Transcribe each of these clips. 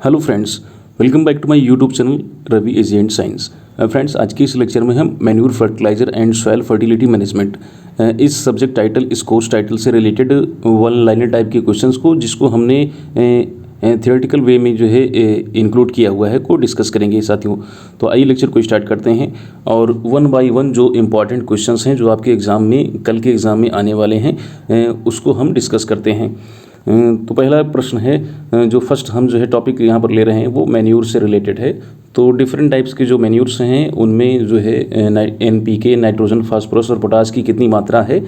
Hello friends, welcome back to my YouTube channel Ravi AG and science. Friends, आज के इस lecture में हम manure fertiliser and soil fertility management इस subject title, इस कोर्स टाइटल से रिलेटेड वन लाइनर टाइप के क्वेश्चंस को, जिसको हमने थियोरेटिकल वे में जो है इंक्लूड किया हुआ है, को डिस्कस करेंगे साथियों। तो आइए लेक्चर को स्टार्ट करते हैं और वन बाय वन जो इम्पॉर्टेंट क्वेश्चंस हैं जो आपके एग्ज़ाम में, कल के एग्ज़ाम में आने वाले हैं, उसको हम डिस्कस करते हैं। तो पहला प्रश्न है, जो फर्स्ट हम जो है टॉपिक यहाँ पर ले रहे हैं वो मैन्यूर से रिलेटेड है। तो डिफरेंट टाइप्स के जो मैन्यूर्स हैं उनमें जो है NPK, नाइट्रोजन, फास्फोरस और पोटास की कितनी मात्रा है,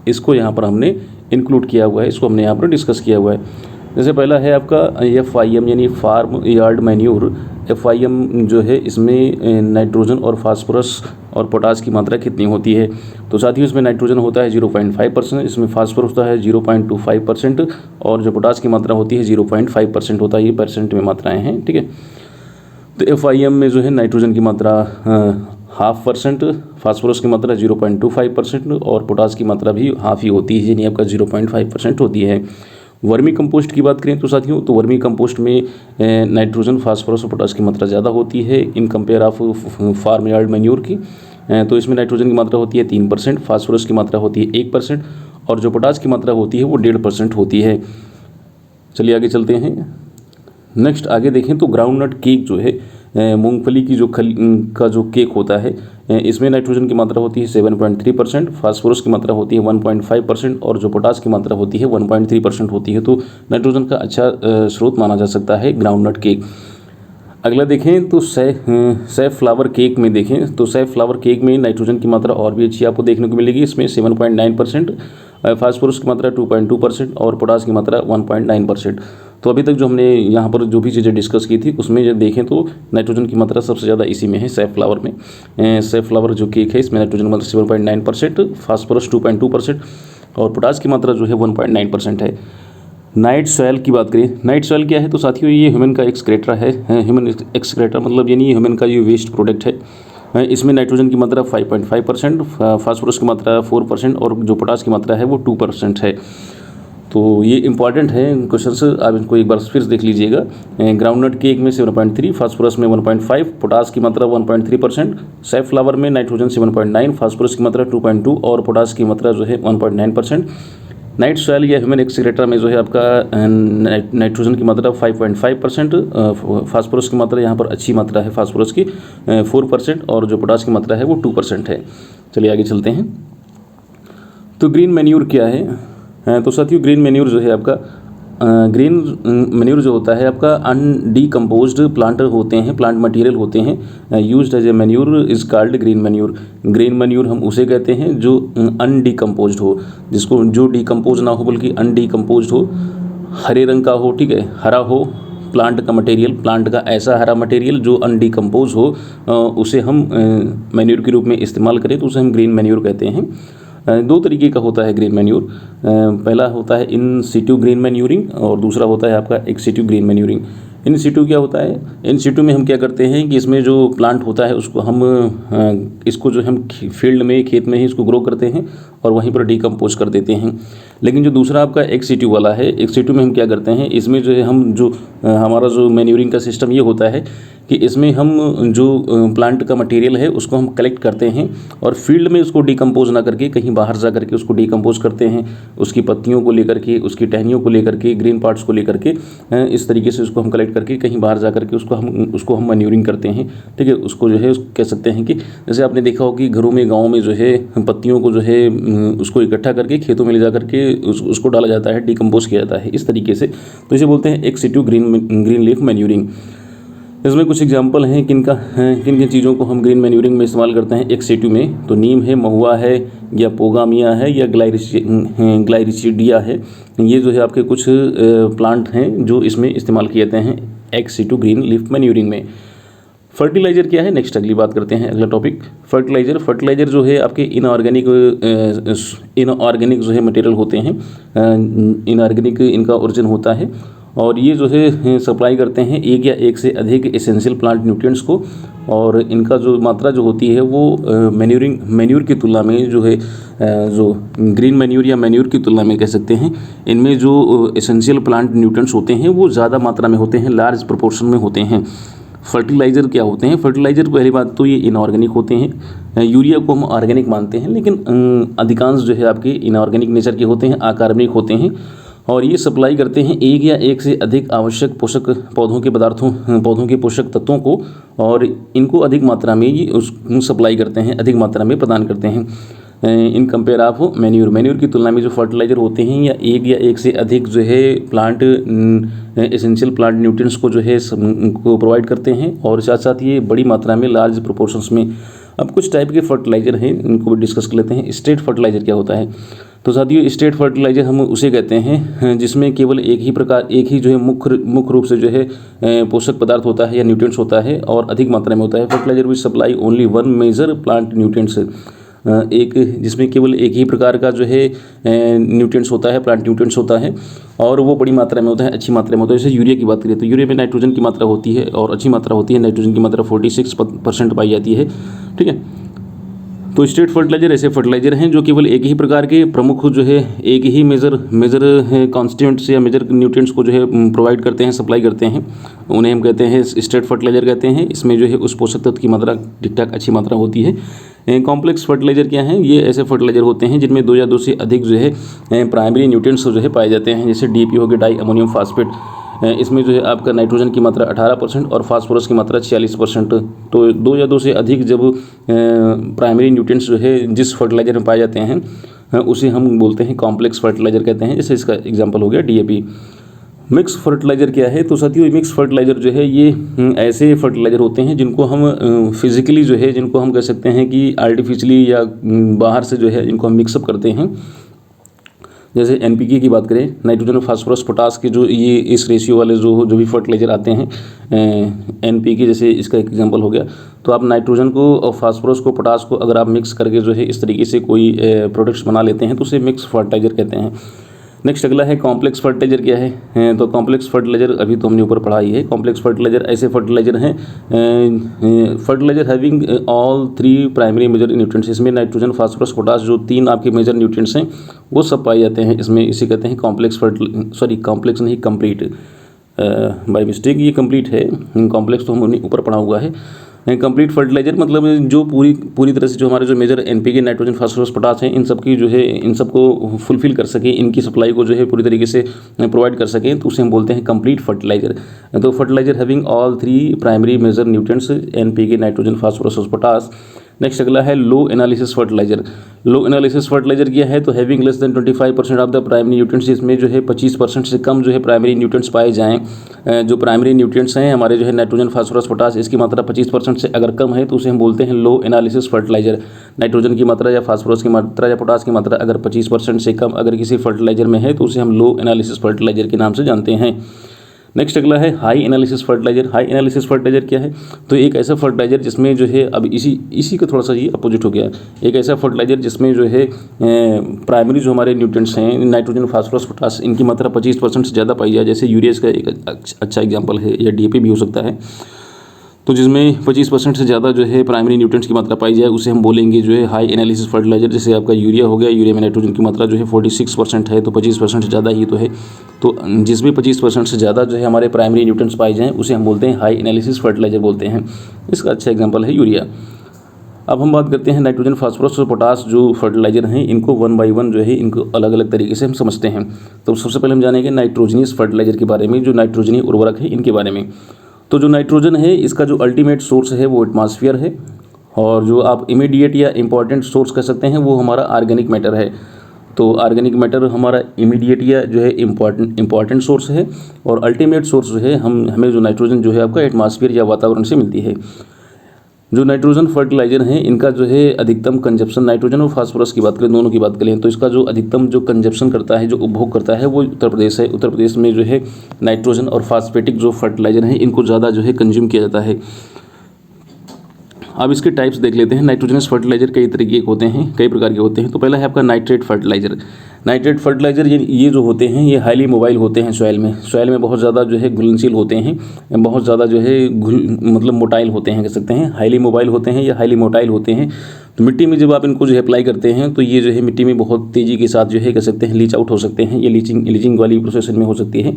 इसको यहाँ पर हमने इंक्लूड किया हुआ है, इसको हमने यहाँ पर डिस्कस किया हुआ है। जैसे पहला है आपका FIM यानी फार्म यार्ड मैन्यूर। FIM जो है इसमें नाइट्रोजन और फास्फोरस और पोटास की मात्रा कितनी होती है। तो साथियों, इसमें नाइट्रोजन होता है 0.5%, इसमें फास्फोरस होता है 0.25% और जो पोटास की मात्रा होती है 0.5% होता है। ये परसेंट में मात्राएं हैं, ठीक है। तो FIM में जो है नाइट्रोजन की मात्रा 0.5%, फास्फोरस की मात्रा 0.25% और पोटास की मात्रा भी हाफ ही होती है, यानी आपका 0.5% होती है। वर्मी कंपोस्ट की बात करें तो साथियों, तो वर्मी कंपोस्ट में नाइट्रोजन, फास्फोरस और पोटास की मात्रा ज़्यादा होती है in compare of farm yard manure की। तो इसमें नाइट्रोजन की मात्रा होती है 3%, फास्फोरस की मात्रा होती है 1% और जो पोटास की मात्रा होती है वो 1.5% होती है। चलिए आगे चलते हैं। नेक्स्ट आगे देखें तो ग्राउंड नट केक जो है, मूंगफली की जो का जो केक होता है, इसमें नाइट्रोजन की मात्रा होती है 7.3%, फास्फोरस की मात्रा होती है 1.5% और जो पोटास की मात्रा होती है 1.3% होती है। तो नाइट्रोजन का अच्छा स्रोत माना जा सकता है ग्राउंड नट केक। अगला देखें तो सैफ फ्लावर केक में देखें तो सैफ फ्लावर केक में नाइट्रोजन की मात्रा और भी अच्छी आपको देखने को मिलेगी। इसमें 7.9%, फास्फोरस की मात्रा 2.2% और पोटास की मात्रा 1.9%। तो अभी तक जो हमने यहाँ पर जो भी चीज़ें डिस्कस की थी उसमें जब देखें तो नाइट्रोजन की मात्रा सबसे ज़्यादा इसी में है, सैफ फ्लावर में। सैफ फ्लावर जो केक है इसमें नाइट्रोजन की मात्रा 7.9%, फास्फोरस 2.2% और पोटास की मात्रा जो है 1.9% है। नाइट सॉइल की बात करें, नाइट सॉइल क्या है तो साथियों ये ह्यूमन का एक्सक्रेटर है। ह्यूमन एक्सक्रेटर मतलब यानी ह्यूमन का ये वेस्ट प्रोडक्ट है। इसमें नाइट्रोजन की मात्रा 5.5%, फास्फोरस की मात्रा 4% और जो पोटास की मात्रा है वो 2% है। तो ये इंपॉर्टेंट है क्वेश्चन, आप इनको एक बार फिर देख लीजिएगा। ग्राउंड नट केक में 7.3, फास्फोरस में 1.5, पोटास की मात्रा 1.3%, सैफ फ्लावर में नाइट्रोजन 7.9, फास्फोरस की मात्रा 2.2 और पोटास की मात्रा जो है 1.9%। नाइट सॉइल या ह्यूमन एक्सक्रेटर में जो है आपका नाइट्रोजन की मात्रा 5.5%, फास्फोरस की मात्रा यहाँ पर अच्छी मात्रा है फास्फोरस की 4% और जो पोटास की मात्रा है वो 2% है। चलिए आगे चलते हैं। तो ग्रीन मैन्यूर क्या है, तो साथियों ग्रीन मैन्यूर जो है आपका ग्रीन मैन्यूर जो होता है आपका अनडीकम्पोज्ड प्लांट होते हैं, प्लांट मटेरियल होते हैं, used as a manure is called green manure. Green manure हम उसे कहते हैं जो अनडीकम्पोज्ड हो, जिसको जो डिकम्पोज ना हो बल्कि अनडीकम्पोज्ड हो, हरे रंग का हो, ठीक है, हरा हो प्लांट का मटेरियल, प्लांट का ऐसा हरा मटेरियल जो अनडीकम्पोज हो, उसे हम मैन्यूर के रूप में इस्तेमाल करें तो उसे हम ग्रीन मैन्यूर कहते हैं। दो तरीके का होता है ग्रीन मैन्यूर, पहला होता है इन सिटू ग्रीन मैन्यूरिंग और दूसरा होता है आपका एक्स सिटू ग्रीन मैन्यूरिंग। इन सिटू क्या होता है, इन सिटू में हम क्या करते हैं कि इसमें जो प्लांट होता है उसको हम इसको जो हम फील्ड में, खेत में ही इसको ग्रो करते हैं और वहीं पर डिकम्पोज कर देते हैं। लेकिन जो दूसरा आपका एक्स सिटू वाला है, एक्स सिटू में हम क्या करते हैं, इसमें जो है हम जो हमारा जो मैन्यूरिंग का सिस्टम ये होता है कि इसमें हम जो प्लांट का मटेरियल है उसको हम कलेक्ट करते हैं और फील्ड में उसको डिकम्पोज ना करके कहीं बाहर जा करके उसको डिकम्पोज करते हैं, उसकी पत्तियों को लेकर के, उसकी टहनियों को लेकर के, ग्रीन पार्ट्स को लेकर के, इस तरीके से उसको हम कलेक्ट करके कहीं बाहर जा करके उसको हम मैन्यूरिंग करते हैं, ठीक है। उसको जो है कह सकते हैं कि जैसे आपने देखा हो कि घरों में, गाँव में जो है पत्तियों को जो है उसको इकट्ठा करके खेतों में ले जा करके उसको डाला जाता है, डिकम्पोज किया जाता है इस तरीके से। तो इसे बोलते हैं ex situ green leaf manuring. इसमें कुछ एग्जाम्पल हैं किन किन चीज़ों को हम ग्रीन मैन्यूरिंग में इस्तेमाल करते हैं एक्स सिटू में। तो नीम है, महुआ है या पोगामिया है या ग्लाइरिचिडिया है। ये जो है आपके कुछ प्लांट हैं जो इसमें इस्तेमाल किए जाते हैं ex situ green leaf manuring में। फर्टिलाइज़र क्या है, नेक्स्ट अगली बात करते हैं। अगला टॉपिक फर्टिलाइज़र जो है आपके इनऑर्गेनिक जो है मटेरियल होते हैं, इनऑर्गेनिक इनका ओरिजिन होता है और ये जो है सप्लाई करते हैं एक या एक से अधिक एसेंशियल प्लांट न्यूट्रिएंट्स को, और इनका जो मात्रा जो होती है वो मैन्यूर की तुलना में जो है जो ग्रीन मैन्यूर या मैन्यूर की तुलना में कह सकते हैं, इनमें जो एसेंशियल प्लांट न्यूट्रिएंट्स होते हैं वो ज़्यादा मात्रा में होते हैं, लार्ज प्रोपोर्शन में होते हैं। फर्टिलाइज़र क्या होते हैं? फर्टिलाइज़र पहली बात तो ये इनऑर्गेनिक होते हैं। यूरिया को हम ऑर्गेनिक मानते हैं, लेकिन अधिकांश जो है आपके इनऑर्गेनिक नेचर के होते हैं, अकार्बनिक होते हैं, और ये सप्लाई करते हैं एक या एक से अधिक आवश्यक पोषक पौधों के पोषक तत्वों को, और इनको अधिक मात्रा में ये सप्लाई करते हैं, अधिक मात्रा में प्रदान करते हैं। इन कंपेयर ऑफ मैन्यूर की तुलना में जो फर्टिलाइज़र होते हैं या एक से अधिक जो है प्लांट एसेंशियल प्लांट न्यूट्रिएंट्स को जो है को प्रोवाइड करते हैं, और साथ साथ ये बड़ी मात्रा में लार्ज प्रोपोर्शंस में। अब कुछ टाइप के फर्टिलाइज़र हैं, इनको भी डिस्कस कर लेते हैं। स्ट्रेट फर्टिलाइज़र क्या होता है? तो साथियों, स्ट्रेट फर्टिलाइज़र हम उसे कहते हैं जिसमें केवल एक ही जो है मुख्य रूप से जो है पोषक पदार्थ होता है या न्यूट्रिएंट्स होता है, और अधिक मात्रा में होता है। Fertiliser which supply only one major plant nutrients, जिसमें केवल एक ही प्रकार का जो है न्यूट्रिएंट्स होता है, प्लांट न्यूट्रिएंट्स होता है, और वो बड़ी मात्रा में होता है, अच्छी मात्रा में होता है। जैसे यूरिया की बात करें तो यूरिया में नाइट्रोजन की मात्रा होती है और अच्छी मात्रा होती है, नाइट्रोजन की मात्रा 46% पाई जाती है। ठीक है, तो स्ट्रेट फर्टिलाइज़र ऐसे फर्टिलाइज़र हैं जो केवल एक ही प्रकार के प्रमुख जो है एक ही मेजर कॉन्स्टिट्यूएंट्स या मेजर न्यूट्रिएंट्स को जो है प्रोवाइड करते हैं, सप्लाई करते हैं, उन्हें हम कहते हैं स्ट्रेट फर्टिलाइज़र कहते हैं। इसमें जो है उस पोषक तत्व की मात्रा ठीक ठाक अच्छी मात्रा होती है। कॉम्प्लेक्स फर्टिलाइज़र क्या हैं? ये ऐसे फर्टिलाइज़र होते हैं जिनमें दो या दो से अधिक जो है प्राइमरी न्यूट्रिएंट्स जो है पाए जाते हैं, जैसे डीएपी हो गया, डाई अमोनियम फास्फेट। इसमें जो है आपका नाइट्रोजन की मात्रा 18% और फास्फोरस की मात्रा 46%। तो दो या दो से अधिक जब प्राइमरी न्यूट्रिएंट्स जो है जिस फर्टिलाइज़र में पाए जाते हैं उसे हम बोलते हैं कॉम्प्लेक्स फर्टिलाइज़र कहते हैं। जैसे इसका एग्जांपल हो गया डीएपी। मिक्स फर्टिलाइज़र क्या है? तो साथियों, मिक्स फर्टिलाइज़र जो है ये ऐसे फर्टिलाइज़र होते हैं जिनको हम फिज़िकली जो है जिनको हम कह सकते हैं कि आर्टिफिशियली या बाहर से जो है इनको हम मिक्सअप करते हैं। जैसे एनपीके की बात करें, नाइट्रोजन फास्फोरस पोटास के जो ये इस रेशियो वाले जो भी फर्टिलाइज़र आते हैं एनपीके, जैसे इसका एक एग्जांपल हो गया। तो आप नाइट्रोजन को और फास्फोरस को, पोटास को अगर आप मिक्स करके जो है इस तरीके से कोई प्रोडक्ट्स बना लेते हैं तो उसे मिक्स फर्टिलाइज़र कहते हैं। नेक्स्ट अगला है कॉम्प्लेक्स फर्टिलाइज़र क्या है? तो कॉम्प्लेक्स फर्टिलाइज़र अभी तो हमने ऊपर पढ़ा ही है। कॉम्प्लेक्स फर्टिलाइज़र ऐसे फर्टिलाइज़र हैं fertiliser having all 3 primary major nutrients. इसमें नाइट्रोजन, फास्फोरस, पोटास जो 3 आपके मेजर न्यूट्रिएंट्स हैं वो सब पाए जाते हैं इसमें। इसे कहते हैं कॉम्प्लेक्स नहीं, कंप्लीट, बाय मिस्टेक ये कंप्लीट है, कॉम्प्लेक्स तो हमने ऊपर पढ़ा हुआ है। कंप्लीट फर्टिलाइज़र मतलब जो पूरी तरह से जो हमारे जो major NPK, nitrogen, phosphorus, potash हैं, इन सब की जो है इन सबको फुलफिल कर सके, इनकी सप्लाई को जो है पूरी तरीके से प्रोवाइड कर सकें, तो उसे हम बोलते हैं कंप्लीट फर्टिलाइज़र। तो fertiliser having all 3 primary major nutrients NPK, nitrogen, phosphorus और पोटास। नेक्स्ट अगला है low analysis fertiliser. Low analysis fertiliser क्या है? तो having less than 25% of the primary nutrients. इसमें जो है 25% से कम जो है प्राइमरी न्यूट्रिएंट्स पाए जाएँ। जो प्राइमरी न्यूट्रिएंट्स हैं हमारे जो है नाइट्रोजन, फास्फोरस, पोटास, इसकी मात्रा 25% से अगर कम है तो उसे हम बोलते हैं लो एनालिसिस फर्टिलाइज़र। नाइट्रोजन की मात्रा या फास्फोरस की मात्रा या पोटास की मात्रा अगर 25% से कम अगर किसी फर्टिलाइज़र में है तो उसे हम लो एनालिसिस फर्टिलाइज़र के नाम से जानते हैं। नेक्स्ट अगला है high analysis fertiliser. High analysis fertiliser क्या है? तो एक ऐसा फर्टिलाइज़र जिसमें जो है अब इसी का थोड़ा सा ये अपोजिट हो गया। एक ऐसा फर्टिलाइज़र जिसमें जो है प्राइमरी जो हमारे न्यूट्रिएंट्स हैं नाइट्रोजन, फास्फोरस, पोटास, इनकी मात्रा 25% से ज़्यादा पाई जाए। जैसे यूरिया का एक अच्छा एग्जाम्पल है, या डीएपी भी हो सकता है। तो जिसमें 25% से ज़्यादा जो है प्राइमरी न्यूट्रिएंट्स की मात्रा पाई जाए उसे हम बोलेंगे जो है हाई एनालिसिस फर्टिलाइज़र। जैसे आपका यूरिया हो गया, यूरिया में नाइट्रोजन की मात्रा जो है 46% है, तो 25% से ज़्यादा ही तो है। तो जिसमें 25% से ज़्यादा जो है हमारे प्राइमरी न्यूट्रिएंट्स पाए जाएँ उसे हम बोलते हैं हाई एनालिसिस फर्टिलाइज़र बोलते हैं। इसका अच्छा एग्जाम्पल है यूरिया। अब हम बात करते हैं नाइट्रोजन, फास्फोरस और पोटास जो फर्टिलाइज़र हैं, इनको 1 बाई 1 जो है इनको अलग अलग तरीके से हम समझते हैं। तो सबसे पहले हम जानेंगे नाइट्रोजनियस फर्टिलाइज़र के बारे में, जो नाइट्रोजनी उर्वरक है इनके बारे में। तो जो नाइट्रोजन है इसका जो अल्टीमेट सोर्स है वो एटमॉस्फेयर है, और जो आप इमीडिएट या इंपॉर्टेंट सोर्स कह सकते हैं वो हमारा ऑर्गेनिक मैटर है। तो ऑर्गेनिक मैटर हमारा इमीडिएट या जो है इंपॉर्टेंट सोर्स है, और अल्टीमेट सोर्स जो है हमें जो नाइट्रोजन जो है आपका एटमॉस्फेयर या वातावरण से मिलती है। जो नाइट्रोजन फर्टिलाइज़र हैं इनका जो है अधिकतम कंजप्शन, नाइट्रोजन और फास्फोरस की बात करें, दोनों की बात करें, तो इसका जो अधिकतम जो कंजप्शन करता है, जो उपभोग करता है वो उत्तर प्रदेश है। उत्तर प्रदेश में जो है नाइट्रोजन और फास्फेटिक जो फर्टिलाइज़र हैं इनको ज़्यादा जो है कंज्यूम किया जाता है। अब इसके टाइप्स देख लेते हैं। नाइट्रोजनस फर्टिलाइज़र कई तरीके के होते हैं, कई प्रकार के होते हैं। तो पहला है आपका नाइट्रेट फर्टिलाइज़र। नाइट्रेट फर्टिलाइज़र ये जो होते हैं ये हाईली मोबाइल होते हैं सॉइल में बहुत ज़्यादा जो है घुलनशील होते हैं, बहुत ज़्यादा जो है मतलब मोटाइल होते हैं, कह सकते हैं हाईली मोबाइल होते हैं या हाईली मोटाइल होते हैं। तो मिट्टी में जब आप इनको जो है अप्लाई करते हैं तो ये जो है मिट्टी में बहुत तेज़ी के साथ जो है कह सकते हैं लीच आउट हो सकते हैं, ये लीचिंग वाली प्रोसेस में हो सकती है।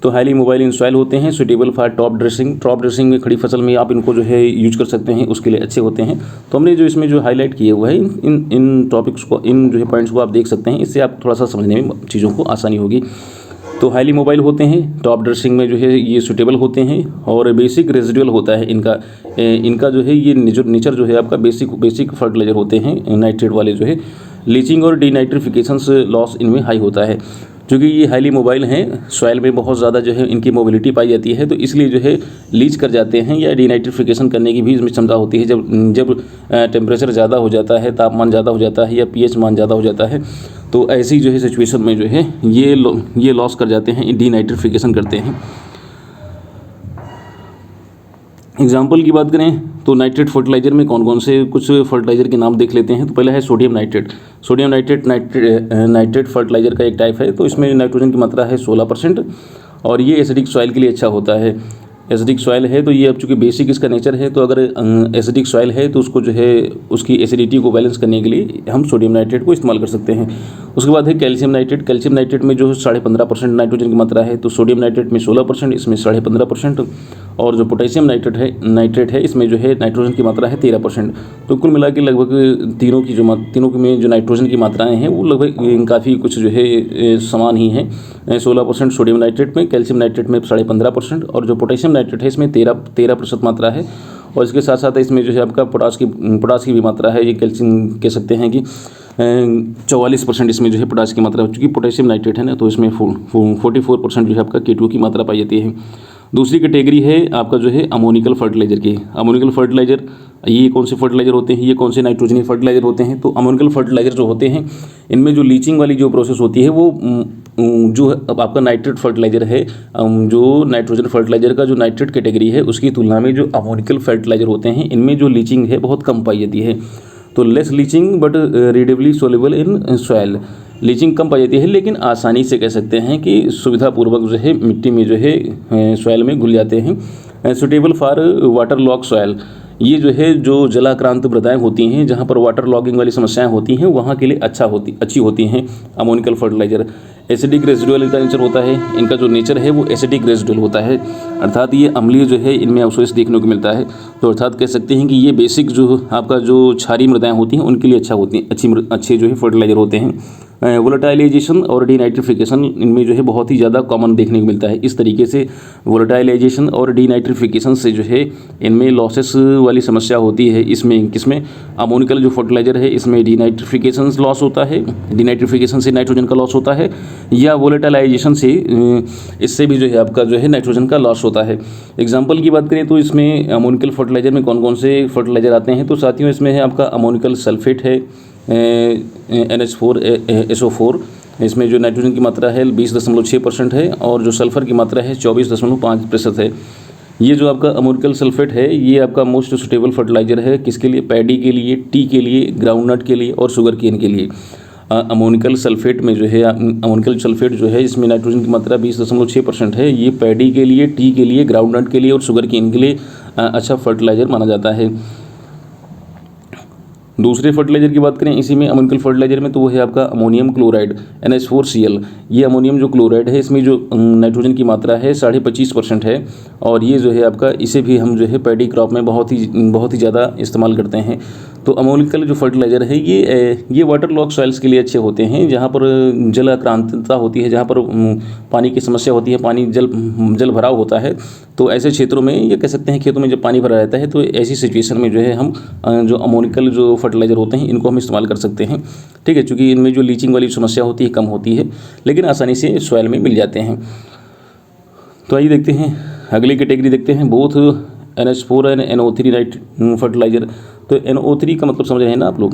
तो हाईली मोबाइल इन सॉइल होते हैं, सुटेबल फॉर टॉप ड्रेसिंग में खड़ी फसल में आप इनको जो है यूज कर सकते हैं, उसके लिए अच्छे होते हैं। तो हमने जो इसमें जो हाईलाइट किए हुआ है इन टॉपिक्स को, इन जो है पॉइंट्स को आप देख सकते हैं, इससे आप थोड़ा सा समझने में चीज़ों को आसानी होगी। तो हाईली मोबाइल होते हैं, टॉप ड्रेसिंग में जो है ये सुटेबल होते हैं और बेसिक रेजिडुअल होता है इनका जो है ये नेचर जो है आपका बेसिक फर्टिलाइजर होते हैं नाइट्रेट वाले जो है। लीचिंग और डीनाइट्रिफिकेशन लॉस इनमें हाई होता है, क्योंकि ये हाईली मोबाइल हैं, सॉइल में बहुत ज़्यादा जो है इनकी मोबिलिटी पाई जाती है, तो इसलिए जो है लीच कर जाते हैं या डीनाइट्रिफिकेशन करने की भी इसमें क्षमता होती है। जब टेम्परेचर ज़्यादा हो जाता है, तापमान ज़्यादा हो जाता है या पीएच मान ज़्यादा हो जाता है, तो ऐसी जो है सिचुएशन में जो है ये लॉस कर जाते हैं, डीनाइट्रिफिकेशन करते हैं। एग्जाम्पल की बात करें तो नाइट्रेट फर्टिलाइजर में कौन कौन से कुछ फर्टिलाइजर के नाम देख लेते हैं। तो पहला है सोडियम नाइट्रेट फर्टिलाइजर का एक टाइप है। तो इसमें नाइट्रोजन की मात्रा है 16% और ये एसिडिक सॉइल के लिए अच्छा होता है। एसिडिक सॉइल है तो ये अब चूँकि बेसिक इसका नेचर है, तो अगर एसिडिक सॉइल है तो उसको जो है उसकी एसिडिटी को बैलेंस करने के लिए हम सोडियम नाइट्रेट को इस्तेमाल कर सकते हैं। उसके बाद है कैल्शियम नाइट्रेट में जो 15.5% नाइट्रोजन की मात्रा है, तो सोडियम नाइट्रेट में 16%, इसमें 15.5%। और जो पोटेशियम नाइट्रेट है इसमें जो है नाइट्रोजन की मात्रा है 13%। तो कुल मिला के लगभग तीनों में जो नाइट्रोजन की मात्राएँ हैं वो लगभग काफ़ी कुछ जो है समान ही हैं। 16% सोडियम नाइट्रेट में, कैल्शियम नाइट्रेट में 15.5% और जो पोटेशियम नाइट्रेट है इसमें 13% मात्रा है। और इसके साथ साथ इसमें जो है आपका पोटास की भी मात्रा है, ये कैल्शियम कह सकते हैं कि 44% इसमें जो है पोटास की मात्रा, चूँकि पोटेशियम नाइट्रेट है ना, तो इसमें 44% जो है आपका K2 की मात्रा पाई जाती है। दूसरी कैटेगरी है आपका जो है अमोनिकल फर्टिलाइजर की। अमोनिकल फर्टिलाइजर ये कौन से फर्टिलाइजर होते हैं, ये कौन से नाइट्रोजनी फर्टिलाइजर होते हैं। तो अमोनिकल फर्टिलाइजर जो होते हैं इनमें जो लीचिंग वाली जो प्रोसेस होती है वो जो अब आपका नाइट्रेट फर्टिलाइजर है, जो नाइट्रोजन फर्टिलाइजर का जो नाइट्रेट कैटेगरी है उसकी तुलना में जो अमोनिकल फर्टिलाइजर होते हैं इनमें जो लीचिंग है बहुत कम पाई जाती है। तो less leaching but readily soluble in soil, leaching कम पाई जाती है लेकिन आसानी से कह सकते हैं कि सुविधापूर्वक जो है मिट्टी में जो है सॉइल में घुल जाते हैं। Suitable for water log soil, ये जो है जो जलाक्रांत मृदाएं होती हैं जहाँ पर वाटर लॉगिंग वाली समस्याएं होती हैं वहाँ के लिए अच्छी होती हैं अमोनिकल फर्टिलाइजर। एसिडिक रेजिडुअल इनका नेचर होता है, इनका जो नेचर है वो एसिडिक रेजिडुअल होता है, अर्थात ये अम्लीय जो है इनमें अवशेष देखने को मिलता है। तो अर्थात कह सकते हैं कि ये बेसिक जो आपका जो क्षारीय मृदाएं होती हैं उनके लिए अच्छा होती हैं, अच्छे जो है फर्टिलाइजर होते हैं। वोलेटाइलाइजेशन और डीनाइट्रिफिकेशन इनमें जो है बहुत ही ज़्यादा कॉमन देखने को मिलता है। इस तरीके से वोलेटाइलाइजेशन और डीनाइट्रिफिकेशन से जो है इनमें लॉसेस वाली समस्या होती है। इसमें किसमें अमोनिकल जो फर्टिलाइजर है इसमें डीनाइट्रिफिकेशन लॉस होता है, डीनाइट्रिफिकेशन से नाइट्रोजन का लॉस होता है, या वोलेटाइलाइजेशन से इससे भी जो है आपका जो है नाइट्रोजन का लॉस होता है। एग्जाम्पल की बात करें तो इसमें अमोनिकल फर्टिलाइजर में कौन कौन से फर्टिलाइजर आते हैं। तो साथियों इसमें है आपका अमोनिकल सल्फेट है, NH4SO4, इसमें जो नाइट्रोजन की मात्रा है 20.6% है और जो सल्फ़र की मात्रा है 24.5% है। ये जो आपका अमोनिकल सल्फेट है ये आपका मोस्ट सुटेबल फर्टिलाइजर है, किसके लिए, पैडी के लिए, टी के लिए, ग्राउंडनट के लिए और शुगर केन के लिए। अमोनिकल सल्फेट में जो है अमोनिकल सल्फेट जो है इसमें नाइट्रोजन की मात्रा 20.6% है। ये पैडी के लिए, टी के लिए, ग्राउंडनट के लिए और शुगर केन के लिए अच्छा फर्टिलाइज़र माना जाता है। दूसरे फर्टिलाइजर की बात करें इसी में अमोनिकल फर्टिलाइजर में, तो वो है आपका अमोनियम क्लोराइड NH4Cl। ये अमोनियम जो क्लोराइड है इसमें जो नाइट्रोजन की मात्रा है 25.5% है और ये जो है आपका इसे भी हम जो है पैडी क्रॉप में बहुत ही ज़्यादा इस्तेमाल करते हैं। तो अमोनिकल जो फर्टिलाइज़र है ये वाटर लॉग सॉइल्स के लिए अच्छे होते हैं, जहाँ पर जल आक्रांतता होती है, जहाँ पर पानी की समस्या होती है, पानी जल भराव होता है। तो ऐसे क्षेत्रों में ये कह सकते हैं खेतों में जब पानी भरा रहता है तो ऐसी सिचुएशन में जो है हम जो अमोनिकल जो फर्टिलाइज़र होते हैं इनको हम इस्तेमाल कर सकते हैं। ठीक है, चूँकि इनमें जो लीचिंग वाली समस्या होती है कम होती है लेकिन आसानी से सॉइल में मिल जाते हैं। तो आइए देखते हैं अगली कैटेगरी देखते हैं, both NH4 and NO3 fertiliser. तो NO3 का मतलब समझ रहे हैं ना आप लोग,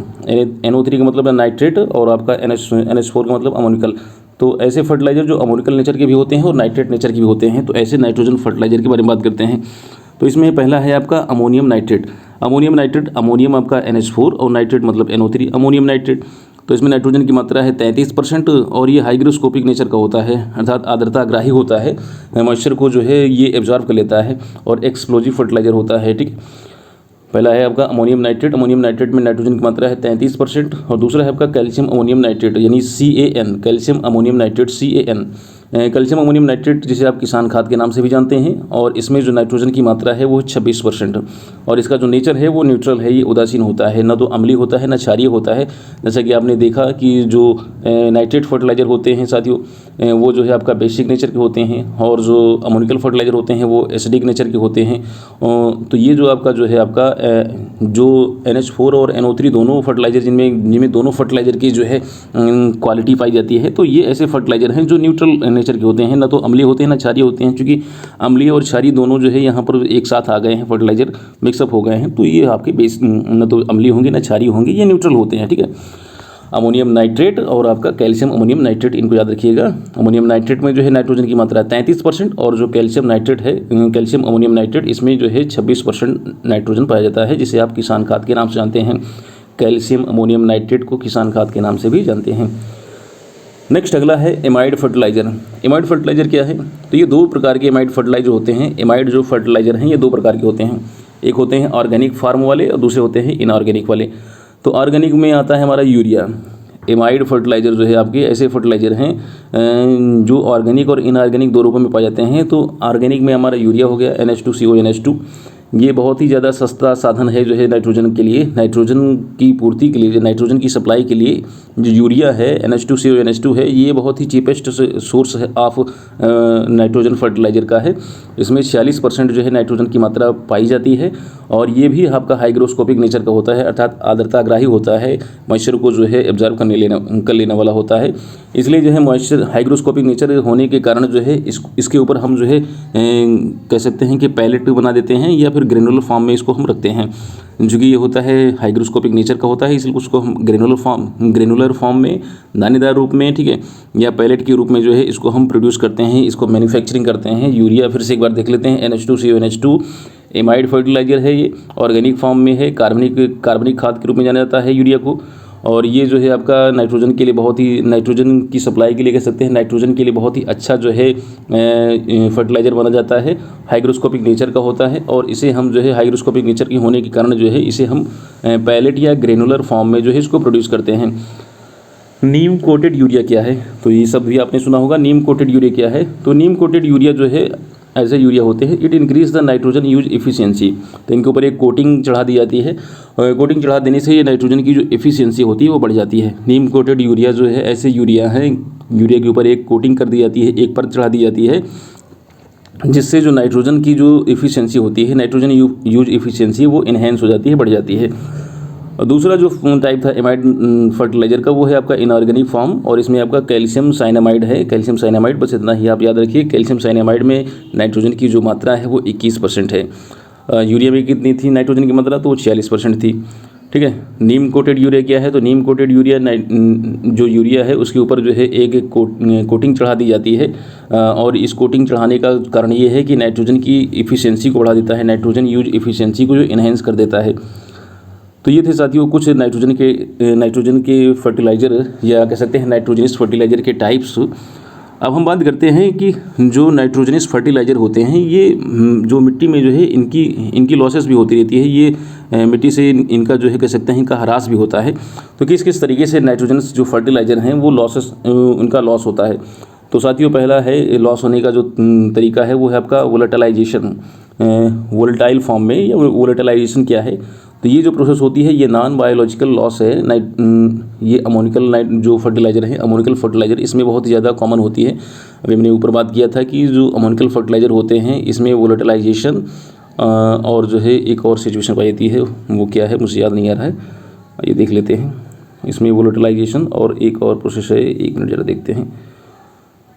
NO3 का मतलब है नाइट्रेट और आपका NH4 का मतलब अमोनिकल। तो ऐसे फर्टिलाइज़र जो अमोनिकल नेचर के भी होते हैं और नाइट्रेट नेचर के भी होते हैं। तो ऐसे नाइट्रोजन फर्टिलाइज़र के बारे में बात करते हैं। तो इसमें पहला है आपका अमोनियम नाइट्रेट। अमोनियम आपका NH4 और नाइट्रेट मतलब NO3, अमोनियम नाइट्रेट। तो इसमें नाइट्रोजन की मात्रा है 33% और ये हाइग्रोस्कोपिक नेचर का होता है, अर्थात आर्द्रताग्राही होता है, मॉइस्चर को जो है ये एब्जॉर्ब कर लेता है और एक्सप्लोजिव फर्टिलाइजर होता है। ठीक, पहला है आपका अमोनियम नाइट्रेट। अमोनियम नाइट्रेट में नाइट्रोजन की मात्रा है 33% और दूसरा है आपका कैल्शियम अमोनियम नाइट्रेट यानी CAN, calcium ammonium nitrate CAN। Calcium ammonium nitrate जिसे आप किसान खाद के नाम से भी जानते हैं और इसमें जो नाइट्रोजन की मात्रा है वो 26% और इसका जो नेचर है वो न्यूट्रल है, ये उदासीन होता है, ना तो अम्लीय होता है ना क्षारीय होता है। जैसा कि आपने देखा कि जो नाइट्रेट फर्टिलाइजर होते हैं साथियों वो जो है आपका बेसिक नेचर के होते हैं और जो अमोनिकल फर्टिलाइजर होते हैं वो एसिडिक नेचर के होते हैं। तो ये जो आपका जो है आपका जो NH4 और NO3 दोनों फर्टिलाइजर जिनमें दोनों फर्टिलाइजर की जो है क्वालिटी पाई जाती है, तो ये ऐसे फर्टिलाइजर हैं जो न्यूट्रल नेचर के होते हैं, ना तो अम्लीय होते हैं ना क्षारीय होते हैं। क्योंकि अम्लीय और क्षारीय दोनों जो है यहाँ पर एक साथ आ गए हैं, फर्टिलाइजर मिक्सअप हो गए हैं, तो ये आपके बेस ना तो अम्लीय होंगे ना क्षारीय होंगे, ये न्यूट्रल होते हैं। ठीक है, अमोनियम नाइट्रेट और आपका कैल्शियम अमोनियम नाइट्रेट, इनको याद रखिएगा। अमोनियम नाइट्रेट में जो है नाइट्रोजन की मात्रा 33% और जो कैल्शियम नाइट्रेट है, कैल्शियम अमोनियम नाइट्रेट, इसमें जो है 26% नाइट्रोजन पाया जाता है, जिसे आप किसान खाद के नाम से जानते हैं। कैल्शियम अमोनियम नाइट्रेट को किसान खाद के नाम से भी जानते हैं। नेक्स्ट अगला है एमाइड फर्टिलाइजर। एमाइड फर्टिलाइजर क्या है? तो ये दो प्रकार के एमाइड फर्टिलाइजर होते हैं। एमाइड जो फर्टिलाइजर हैं ये दो प्रकार के होते हैं, एक होते हैं ऑर्गेनिक फार्म वाले और दूसरे होते हैं इनऑर्गेनिक वाले। तो ऑर्गेनिक में आता है हमारा यूरिया। एमाइड फर्टिलाइजर जो है आपके ऐसे फर्टिलाइजर हैं जो ऑर्गेनिक और इनऑर्गेनिक दो रूपों में पाए जाते हैं। तो ऑर्गेनिक में हमारा यूरिया हो गया NH2CO NH2, ये बहुत ही ज़्यादा सस्ता साधन है जो है नाइट्रोजन के लिए, नाइट्रोजन की पूर्ति के लिए, जो नाइट्रोजन की सप्लाई के लिए जो यूरिया है NH2CO NH2 है, ये बहुत ही चीपेस्ट सोर्स है ऑफ नाइट्रोजन फर्टिलाइजर का है। इसमें 46% जो है नाइट्रोजन की मात्रा पाई जाती है और ये भी आपका हाइग्रोस्कोपिक नेचर का होता है, अर्थात आर्द्रताग्राही होता है, मॉइस्चर को जो है एब्जॉर्ब कर लेने वाला होता है। इसलिए जो है मॉइस्चर हाइग्रोस्कोपिक नेचर होने के कारण जो है इसके ऊपर हम जो है कह सकते हैं कि पैलेट बना देते हैं या फिर ग्रेनुलर फॉर्म में इसको हम रखते हैं। चूँकि ये होता है हाइग्रोस्कोपिक नेचर का होता है, इसलिए उसको हम ग्रेनुलर फॉर्म में, दानेदार रूप में, ठीक है, या पैलेट के रूप में जो है इसको हम प्रोड्यूस करते हैं, इसको मैन्युफैक्चरिंग करते हैं। यूरिया फिर से एक बार देख लेते हैं, NH2CO NH2 एमाइड फर्टिलाइजर है, ये ऑर्गेनिक फॉर्म में है, कार्बनिक खाद के रूप में जाना जाता है यूरिया को। और ये जो है आपका नाइट्रोजन के लिए बहुत ही, नाइट्रोजन की सप्लाई के लिए कह सकते हैं, नाइट्रोजन के लिए बहुत ही अच्छा जो है फर्टिलाइज़र माना जाता है। हाइग्रोस्कोपिक नेचर का होता है और इसे हम जो है हाइग्रोस्कोपिक नेचर की होने के कारण जो है इसे हम पैलेट या ग्रेनुलर फॉर्म में जो है इसको प्रोड्यूस करते हैं। नीम कोटेड यूरिया क्या है? तो ये सब भी आपने सुना होगा। नीम कोटेड यूरिया क्या है? तो नीम कोटेड यूरिया जो है ऐसे यूरिया होते हैं, it increase the nitrogen use efficiency. तो इनके ऊपर एक कोटिंग चढ़ा दी जाती है और कोटिंग चढ़ा देने से ये नाइट्रोजन की जो इफिशियंसी होती है वो बढ़ जाती है। नीम कोटेड यूरिया जो है ऐसे यूरिया हैं, यूरिया के ऊपर एक कोटिंग कर दी जाती है, एक परत चढ़ा दी जाती है, जिससे जो नाइट्रोजन की जो इफिशियंसी होती है, नाइट्रोजन यूज इफिशियंसी, वो इन्हेंस हो जाती है, बढ़ जाती है। और दूसरा जो टाइप था एमाइड फर्टिलाइजर का, वो है आपका इनऑर्गेनिक फॉर्म और इसमें आपका कैल्शियम साइनामाइड है। कैल्शियम साइनामाइड, बस इतना ही आप याद रखिए। कैल्शियम साइनामाइड में नाइट्रोजन की जो मात्रा है वो 21% है। यूरिया में कितनी थी नाइट्रोजन की मात्रा? तो वो 46% थी। ठीक है। नीम कोटेड यूरिया क्या है? तो नीम कोटेड यूरिया जो यूरिया है उसके ऊपर जो है एक कोटिंग चढ़ा दी जाती है और इस कोटिंग चढ़ाने का कारण ये है कि नाइट्रोजन की इफिशियंसी को बढ़ा देता है, नाइट्रोजन यूज इफिशियंसी को जो इन्हेंस कर देता है। तो ये थे साथियों कुछ नाइट्रोजन के फर्टिलाइज़र या कह सकते हैं नाइट्रोजनस फर्टिलाइज़र के टाइप्स। अब हम बात करते हैं कि जो नाइट्रोजनस फर्टिलाइज़र होते हैं ये जो मिट्टी में जो है इनकी लॉसेस भी होती रहती है। ये मिट्टी से इनका जो है कह सकते हैं इनका ह्रास भी होता है। तो किस तरीके से नाइट्रोजनस जो फर्टिलाइज़र हैं वो उनका लॉस होता है? तो साथियों पहला है लॉस होने का जो तरीका है वो है आपका वोलेटाइलाइजेशन। वोलेटाइल फॉर्म में या वोलेटाइलाइजेशन क्या है? तो ये जो प्रोसेस होती है ये नॉन बायोलॉजिकल लॉस है। ये अमोनिकल जो फर्टिलाइज़र है, अमोनिकल फर्टिलाइज़र इसमें बहुत ही ज़्यादा कॉमन होती है। अभी मैंने ऊपर बात किया था कि जो अमोनिकल फर्टिलाइज़र होते हैं इसमें वोलेटाइलाइजेशन और जो है एक और सिचुएशन पाई जाती है, वो क्या है मुझे याद नहीं आ रहा है, ये देख लेते हैं। इसमें वोलेटाइलाइजेशन और एक और प्रोसेस है, 1 मिनट ज़रा देखते हैं।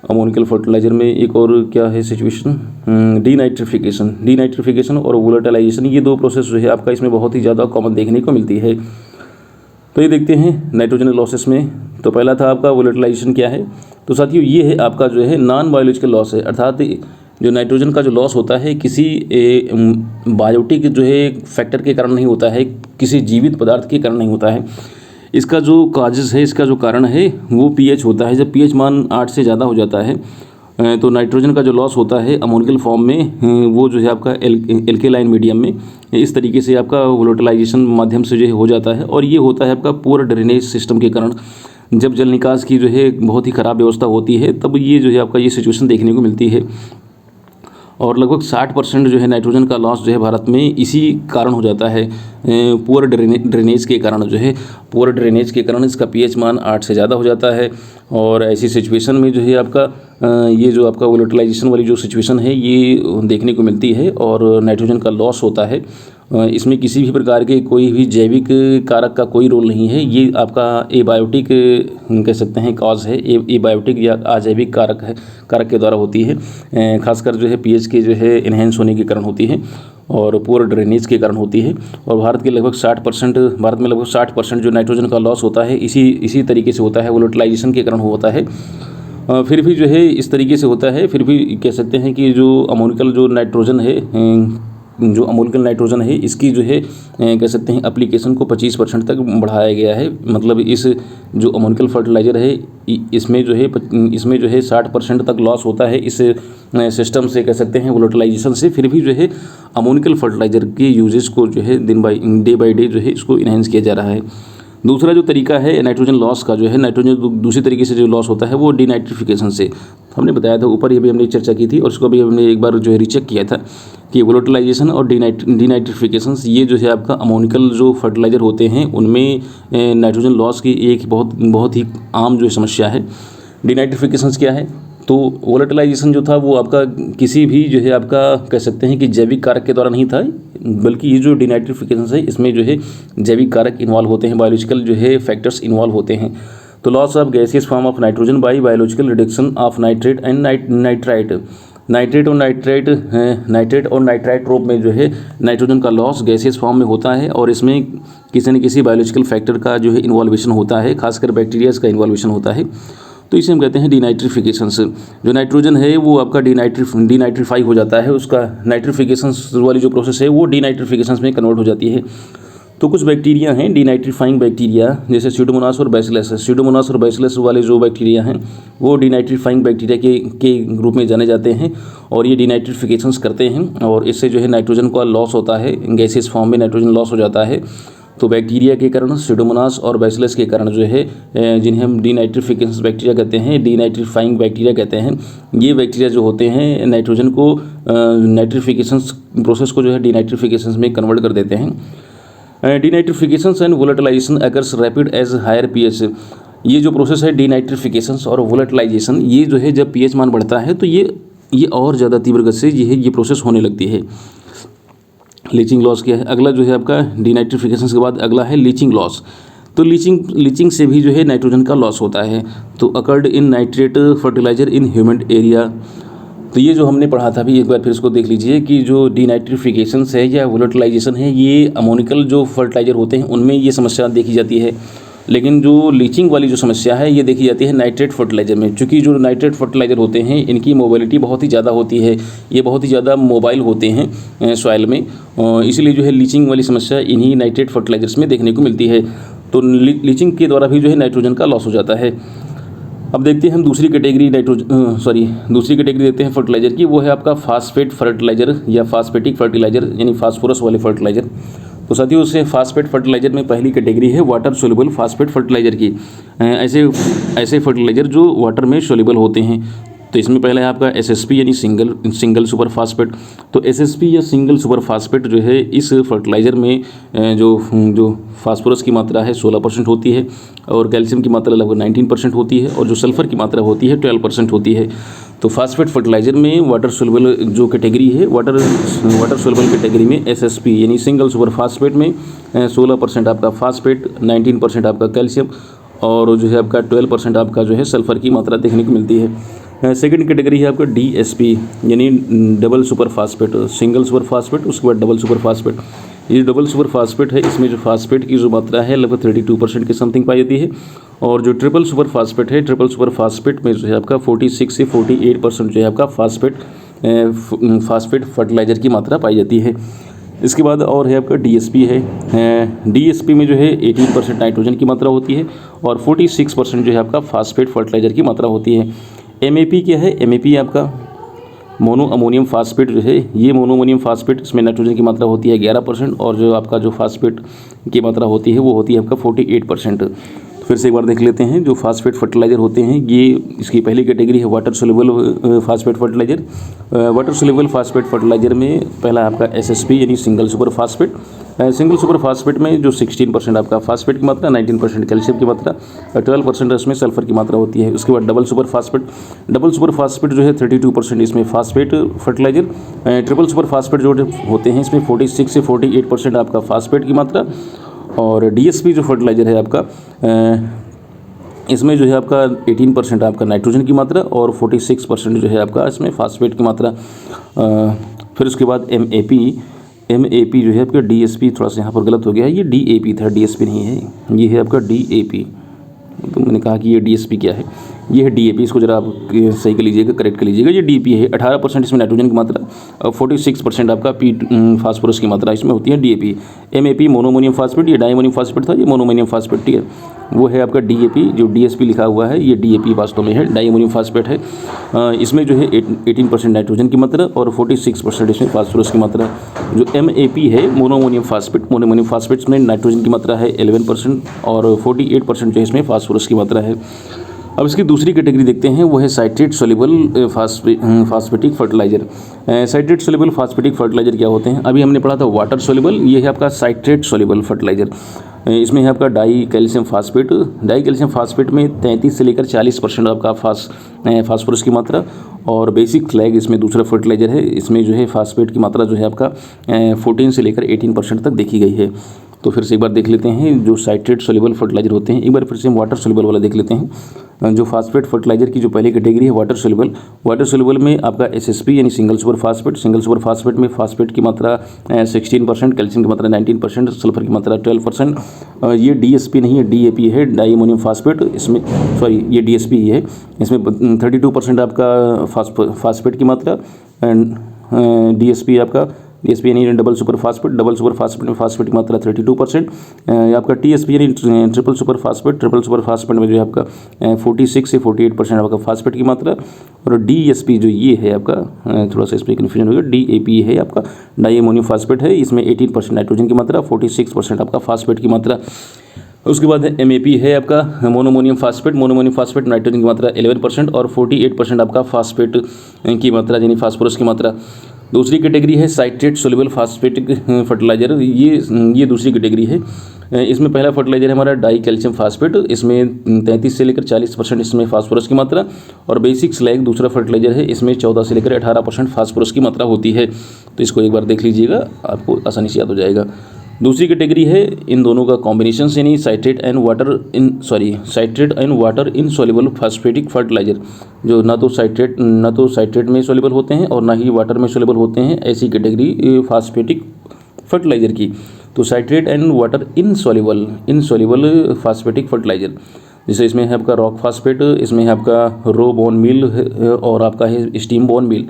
अमोनिकल फर्टिलाइज़र में एक और क्या है सिचुएशन? डीनाइट्रिफिकेशन और वोलेटाइलाइजेशन, ये दो प्रोसेस जो है आपका इसमें बहुत ही ज़्यादा कॉमन देखने को मिलती है। तो ये देखते हैं नाइट्रोजन लॉसेस में। तो पहला था आपका वोलेटाइलाइजेशन क्या है? तो साथियों ये है आपका जो है नॉन बायोलॉजिकल लॉस है, अर्थात जो नाइट्रोजन का जो लॉस होता है किसी बायोटिक जो है फैक्टर के कारण नहीं होता है, किसी जीवित पदार्थ के कारण नहीं होता है। इसका जो काजेज़ है, इसका जो कारण है वो पीएच होता है। जब पीएच मान 8 से ज़्यादा हो जाता है तो नाइट्रोजन का जो लॉस होता है अमोनिकल फॉर्म में वो जो है आपका एल्केलाइन मीडियम में इस तरीके से आपका वोलेटिलाइजेशन माध्यम से जो है हो जाता है। और ये होता है आपका पुअर ड्रेनेज सिस्टम के कारण। जब जल निकास की जो है बहुत ही ख़राब व्यवस्था होती है तब ये जो है आपका ये सिचुएशन देखने को मिलती है। और लगभग 60% जो है नाइट्रोजन का लॉस जो है भारत में इसी कारण हो जाता है, पुअर ड्रेनेज के कारण जो है, पुअर ड्रेनेज के कारण इसका पीएच मान 8 से ज़्यादा हो जाता है। और ऐसी सिचुएशन में जो है आपका ये जो आपका वोलेटिलाइजेशन वाली जो सिचुएशन है ये देखने को मिलती है और नाइट्रोजन का लॉस होता है। इसमें किसी भी प्रकार के कोई भी जैविक कारक का कोई रोल नहीं है। ये आपका एबायोटिक कह सकते हैं कॉज है, एबायोटिक या अजैविक कारक के द्वारा होती है। खासकर जो है पीएच के जो है इन्हेंस होने के कारण होती है और पुअर ड्रेनेज के कारण होती है। और भारत में लगभग 60% जो नाइट्रोजन का लॉस होता है इसी तरीके से होता है, वोलेटिलाइजेशन के कारण होता है। फिर भी जो है इस तरीके से होता है, फिर भी कह सकते हैं कि जो अमोनिकल जो नाइट्रोजन है, जो अमोनिकल नाइट्रोजन है इसकी जो है कह सकते हैं एप्लीकेशन को 25% तक बढ़ाया गया है। मतलब इस जो अमोनिकल फर्टिलाइज़र है इसमें जो है 60% तक लॉस होता है इस सिस्टम से, कह सकते हैं वोलेटिलाइजेशन से। फिर भी जो है अमोनिकल फर्टिलाइज़र के यूजेस को जो है डे बाई डे जो है इसको इन्हेंस किया जा रहा है। दूसरा जो तरीका है नाइट्रोजन लॉस का जो है, नाइट्रोजन दूसरी तरीके से जो लॉस होता है वो डीनाइट्रिफिकेशन से। हमने बताया था ऊपर, ये भी हमने चर्चा की थी और इसको भी हमने एक बार जो है रीचेक किया था कि वोलेटिलाइजेशन और डीनाइट्रिफिकेशन ये जो है आपका अमोनिकल जो फर्टिलाइज़र होते हैं उनमें नाइट्रोजन लॉस की एक बहुत ही आम जो समस्या है। डीनाइट्रिफिकेशन क्या है? तो वोलेटिलाइजेशन जो था वो आपका किसी भी जो है आपका कह सकते हैं कि जैविक कारक के द्वारा नहीं था, बल्कि ये जो डीनाइट्रिफिकेशन है इसमें जो है जैविक कारक इन्वॉल्व होते हैं, बायोलॉजिकल जो है फैक्टर्स इन्वॉल्व होते हैं। तो loss of gaseous form of nitrogen bye biological reduction of nitrate and nitrate और नाइट्राइट रूप में जो है नाइट्रोजन का लॉस गैसियस फॉर्म में होता है और इसमें किसी न किसी बायोलॉजिकल फैक्टर का जो है इन्वॉल्वेशन होता है, खासकर बैक्टीरियाज का इन्वॉल्वेशन होता है। तो इसे हम कहते हैं डीनाइट्रिफिकेशन से। जो नाइट्रोजन है वो आपका डीनाइट्रीफाई हो जाता है, उसका नाइट्रिफिकेशन वाली जो प्रोसेस है वो डीनाइट्रिफिकेशन में कन्वर्ट हो जाती है। तो कुछ बैक्टीरिया हैं डीनाइट्रीफाइंग बैक्टीरिया, जैसे स्यूडोमोनास और बैसिलस वाले जो बैक्टीरिया हैं वो डीनाइट्रीफाइंग बैक्टीरिया के रूप में जाने जाते हैं और ये डीनाइट्रिफिकेशंस करते हैं और इससे जो है नाइट्रोजन का लॉस होता है, गैसियस फॉर्म में नाइट्रोजन लॉस हो जाता है। तो बैक्टीरिया के कारण, स्यूडोमोनास और बैसिलस के कारण जो है जिन्हें हम डीनाइट्रिफिकेशन बैक्टीरिया कहते हैं, डीनाइट्रीफाइंग बैक्टीरिया कहते हैं, ये बैक्टीरिया जो होते हैं नाइट्रोजन को नाइट्रिफिकेशन प्रोसेस को जो है डीनाइट्रिफिकेशन में कन्वर्ट कर देते हैं। Denitrification and volatilisation occurs rapid as higher pH. ये जो प्रोसेस है डीनाइट्रिफिकेशन और वोलेटिलाइजेशन, ये जो है जब पीएच मान बढ़ता है तो ये और ज़्यादा तीव्र गति से ये प्रोसेस होने लगती है। लीचिंग लॉस क्या है? अगला जो है आपका डीनाइट्रिफिकेशन के बाद अगला है लीचिंग लॉस। तो लीचिंग से भी जो है नाइट्रोजन का लॉस होता है। तो occurred in nitrate fertiliser in human area. तो ये जो हमने पढ़ा था अभी एक बार फिर इसको देख लीजिए कि जो डीनाइट्रिफिकेशन है या वोलेटिलाइजेशन है ये अमोनिकल जो फर्टिलाइजर होते हैं उनमें ये समस्या देखी जाती है, लेकिन जो लीचिंग वाली जो समस्या है ये देखी जाती है नाइट्रेट फर्टिलाइज़र में। चूँकि जो नाइट्रेट फर्टिलाइज़र होते हैं इनकी मोबिलिटी बहुत ही ज़्यादा होती है, ये बहुत ही ज़्यादा मोबाइल होते हैं सॉइल में, इसीलिए जो है लीचिंग वाली समस्या इन्हीं नाइट्रेट फर्टिलाइजर्स में देखने को मिलती है। तो लीचिंग के द्वारा भी जो है नाइट्रोजन का लॉस हो जाता है। अब देखते हैं हम दूसरी कैटेगरी देखते हैं फर्टिलाइज़र की, वो है आपका फास्फेट फर्टिलाइज़र या फास्फेटिक फर्टिलाइज़र यानी फास्फोरस वाले फर्टिलाइज़र। तो साथियों उससे फास्फेट फर्टिलाइज़र में पहली कैटेगरी है वाटर सोल्यूबल फास्फेट फर्टिलाइज़र की। ऐसे फर्टिलाइज़र जो वाटर में सोल्यूबल होते हैं। तो इसमें पहला है आपका एसएसपी यानी सिंगल सुपर फास्फेट। तो एसएसपी या सिंगल सुपर फास्फेट जो है इस फर्टिलाइज़र में जो फास्फोरस की मात्रा है 16% होती है और कैल्शियम की मात्रा लगभग 19% होती है और जो सल्फ़र की मात्रा होती है 12% होती है। तो फास्फेट फर्टिलाइज़र में वाटर सोल्यूबल जो कैटेगरी है वाटर सोल्यूबल कैटेगरी में एसएसपी यानी सिंगल सुपर फास्फेट में 16% आपका फास्फेट, 19% आपका कैल्शियम और जो है आपका 12% आपका जो है सल्फ़र की मात्रा देखने को मिलती है। सेकंड कैटेगरी है आपका डीएसपी यानी double super phosphate, single super phosphate उसके बाद डबल सुपर फास्फेट। ये डबल सुपर फास्फेट है, इसमें जो फास्फेट की जो मात्रा है लगभग 32% के समथिंग पाई जाती है। और जो ट्रिपल सुपर फास्फेट है, ट्रिपल सुपर फास्फेट में जो है आपका 46 से 48% जो है आपका फास्फेट फर्टिलाइज़र की मात्रा पाई जाती है। इसके बाद और है आपका डीएसपी है। डीएसपी में जो है 18% नाइट्रोजन की मात्रा होती है और 46% जो है आपका फास्फेट फर्टिलाइजर की मात्रा होती है। एमएपी क्या है? एमएपी आपका मोनो अमोनियम फास्फेट जो है, ये मोनो अमोनियम फास्फेट, इसमें नाइट्रोजन की मात्रा होती है 11% और जो आपका जो फास्फेट की मात्रा होती है वो होती है आपका 48%। फिर से एक बार देख लेते हैं। जो फास्फेट फर्टिलाइजर होते हैं, ये इसकी पहली कैटेगरी है water soluble phosphate fertiliser. Water soluble phosphate fertiliser में पहला आपका एसएसपी यानी single super phosphate. Single super phosphate में जो 16% आपका फास्फेट की मात्रा, 19% कैल्शियम की मात्रा, 12% इसमें सल्फर की मात्रा होती है। उसके बाद double super phosphate. Double super phosphate जो है 32% इसमें phosphate fertiliser. Triple super phosphate जो होते हैं इसमें 46 से 48% आपका फास्फेट की मात्रा। और डीएसपी जो फर्टिलाइज़र है आपका, इसमें जो है आपका 18% आपका नाइट्रोजन की मात्रा और 46% जो है आपका इसमें फास्फेट की मात्रा। फिर उसके बाद एमएपी जो है आपका डीएसपी, थोड़ा सा यहाँ पर गलत हो गया है, ये डीएपी था, डीएसपी नहीं है, ये है आपका डीएपी। तो मैंने कहा कि ये डीएसपी क्या है, ये है डीएपी। इसको जरा आप सही कर लीजिएगा, करेक्ट कर लीजिएगा। ये डीएपी है। 18% इसमें नाइट्रोजन की मात्रा और 46% आपका फास्फोरस की मात्रा इसमें होती है डीएपी। एमएपी मोनोमोनियम फास्फेट, ये डायमोनियम फास्फेट था, ये मोनोमोनियम फास्फेट, ठीक है, वो है आपका डीएपी। जो डीएसपी लिखा हुआ है ये डीएपी वास्तव में है, डायमोनियम फास्फेट है। इसमें जो है 18% नाइट्रोजन की मात्रा और 46% इसमें फास्फोरस की मात्रा। जो एमएपी है मोनोमोनियम फास्फेट में नाइट्रोजन की मात्रा है 11% और 48% जो है इसमें फास्फोरस की मात्रा है। अब इसकी दूसरी कैटेगरी देखते हैं, वो है citrate soluble phosphatic fertiliser. Citrate soluble phosphatic fertiliser क्या होते हैं? अभी हमने पढ़ा था वाटर सोल्यूबल, ये है आपका साइट्रेट सोल्यूबल फर्टिलाइजर। इसमें है आपका die calcium phosphate. Die calcium phosphate में 33 से लेकर 40% आपका फास्फोरस की मात्रा और बेसिक फ्लैग इसमें दूसरा फर्टिलाइजर है। इसमें जो है फास्फेट की मात्रा जो है आपका 14 से लेकर 18% तक देखी गई है। तो फिर से एक बार देख लेते हैं जो साइट्रेट सोल्यूबल फर्टिलाइजर होते हैं। एक बार फिर से हम वाटर सोल्यूबल वाला देख लेते हैं। जो फास्फेट फर्टिलाइजर की जो पहली कैटेगरी है वाटर सोल्यूबल में आपका एसएसपी यानी सिंगल सुपर फास्फेट में फास्फेट की मात्रा 16%, कैल्शियम की मात्रा 19%, सल्फर की मात्रा 12%। ये डीएसपी नहीं है, डीएपी है, डाईअमोनियम फास्फेट। इसमें सॉरी, ये डीएसपी ही है। इसमें 32% आपका फास्फेट की मात्रा एंड डीएसपी यानी डबल सुपर फास्फेट में फास्फेट की मात्रा 32%। आपका टीएसपी यानी ट्रिपल सुपर फास्फेट में जो है आपका 46 से 48% आपका फास्फेट की मात्रा। और डीएसपी जो ये है आपका, थोड़ा सा इसमें कन्फ्यूजन हो गया, डीएपी है आपका, डाईअमोनियम फास्फेट है। इसमें 18% नाइट्रोजन की मात्रा, 46% आपका फास्फेट की मात्रा। उसके बाद एमएपी है आपका मोनोमोनियम फास्फेट नाइट्रोजन की मात्रा 11% और 48% आपका फास्फेट की मात्रा यानी फास्फोरस की मात्रा। दूसरी कैटेगरी है साइट्रेट सोल्यूबल फास्फेटिक फर्टिलाइजर। ये दूसरी कैटेगरी है। इसमें पहला फर्टिलाइजर है हमारा डाई कैल्शियम फास्फेट। इसमें 33 से लेकर 40% इसमें फास्फोरस की मात्रा और बेसिक स्लैग दूसरा फर्टिलाइजर है। इसमें 14 से लेकर 18% फास्फोरस की मात्रा होती है। तो इसको एक बार देख लीजिएगा, आपको आसानी से याद हो जाएगा। दूसरी कैटेगरी है इन दोनों का कॉम्बिनेशन यानी citrate and water insoluble phosphatic fertiliser, जो ना तो साइट्रेट में सोल्यूबल होते हैं और ना ही वाटर में सोल्यूबल होते हैं, ऐसी कैटेगरी फास्फेटिक फर्टिलाइजर की। तो citrate and water insoluble phosphatic fertiliser, जैसे इसमें है आपका रॉक फास्फेट, इसमें है आपका रो बोन मील और आपका है स्टीम बोन मील।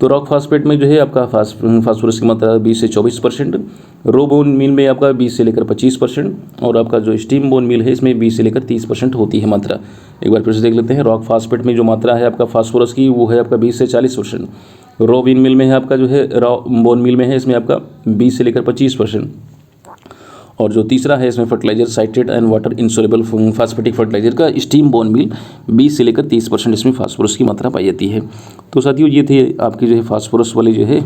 तो रॉक फास्फेट में जो है आपका फास्फोरस की मात्रा 20 से 24%, रो बोन मील में आपका 20 से लेकर 25% और आपका जो स्टीम बोन मील है इसमें 20 से लेकर 30% होती है मात्रा। एक बार फिर से देख लेते हैं। रॉक फास्फेट में जो मात्रा है आपका फास्फोरस की वो है आपका 20 से 40%। रो बोन मील में है आपका जो है बोन मील में है इसमें आपका 20 से लेकर 25%। और जो तीसरा है इसमें fertiliser citrate and water insoluble phosphatic fertiliser का स्टीम बोन मील 20 से लेकर 30% इसमें फास्फोरस की मात्रा पाई जाती है। तो साथियों ये थे आपकी जो है फास्फोरस वाली जो है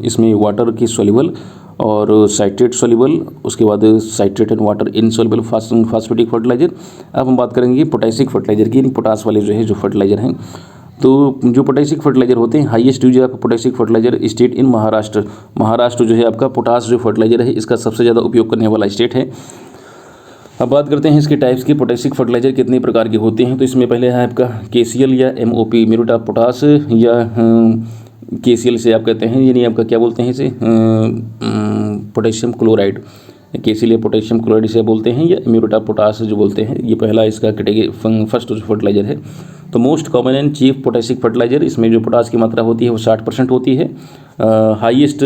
इसमें वाटर की सोल्यूबल और साइट्रेट सोल्यूबल, उसके बाद citrate and water insoluble phosphatic fertiliser. अब हम बात करेंगे पोटेशिक फर्टिलाइजर की, यानी पोटास वाले जो है जो फर्टिलाइजर हैं। तो जो पोटेशिक फर्टिलाइजर होते हैं, हाईएस्ट यूज आपका potassic fertiliser state in Maharashtra जो है आपका पोटास जो फर्टिलाइजर है इसका सबसे ज़्यादा उपयोग करने वाला स्टेट है। अब बात करते हैं इसके टाइप्स की। पोटेशिक फर्टिलाइजर कितने प्रकार के होते हैं? तो इसमें पहले है आपका केसीएल या एमओपी, म्यूरेट ऑफ पोटास, या केसीएल से आप कहते हैं, यानी आपका क्या बोलते हैं इसे, पोटेशियम क्लोराइड। केसीएल या पोटेशियम क्लोराइड से बोलते हैं, या म्यूरेट ऑफ पोटास जो बोलते हैं। ये पहला इसका कैटेगरी फर्स्ट फर्टिलाइजर है। तो most common and chief potassic fertiliser, इसमें जो पोटास की मात्रा होती है वो 60% होती है। हाईएस्ट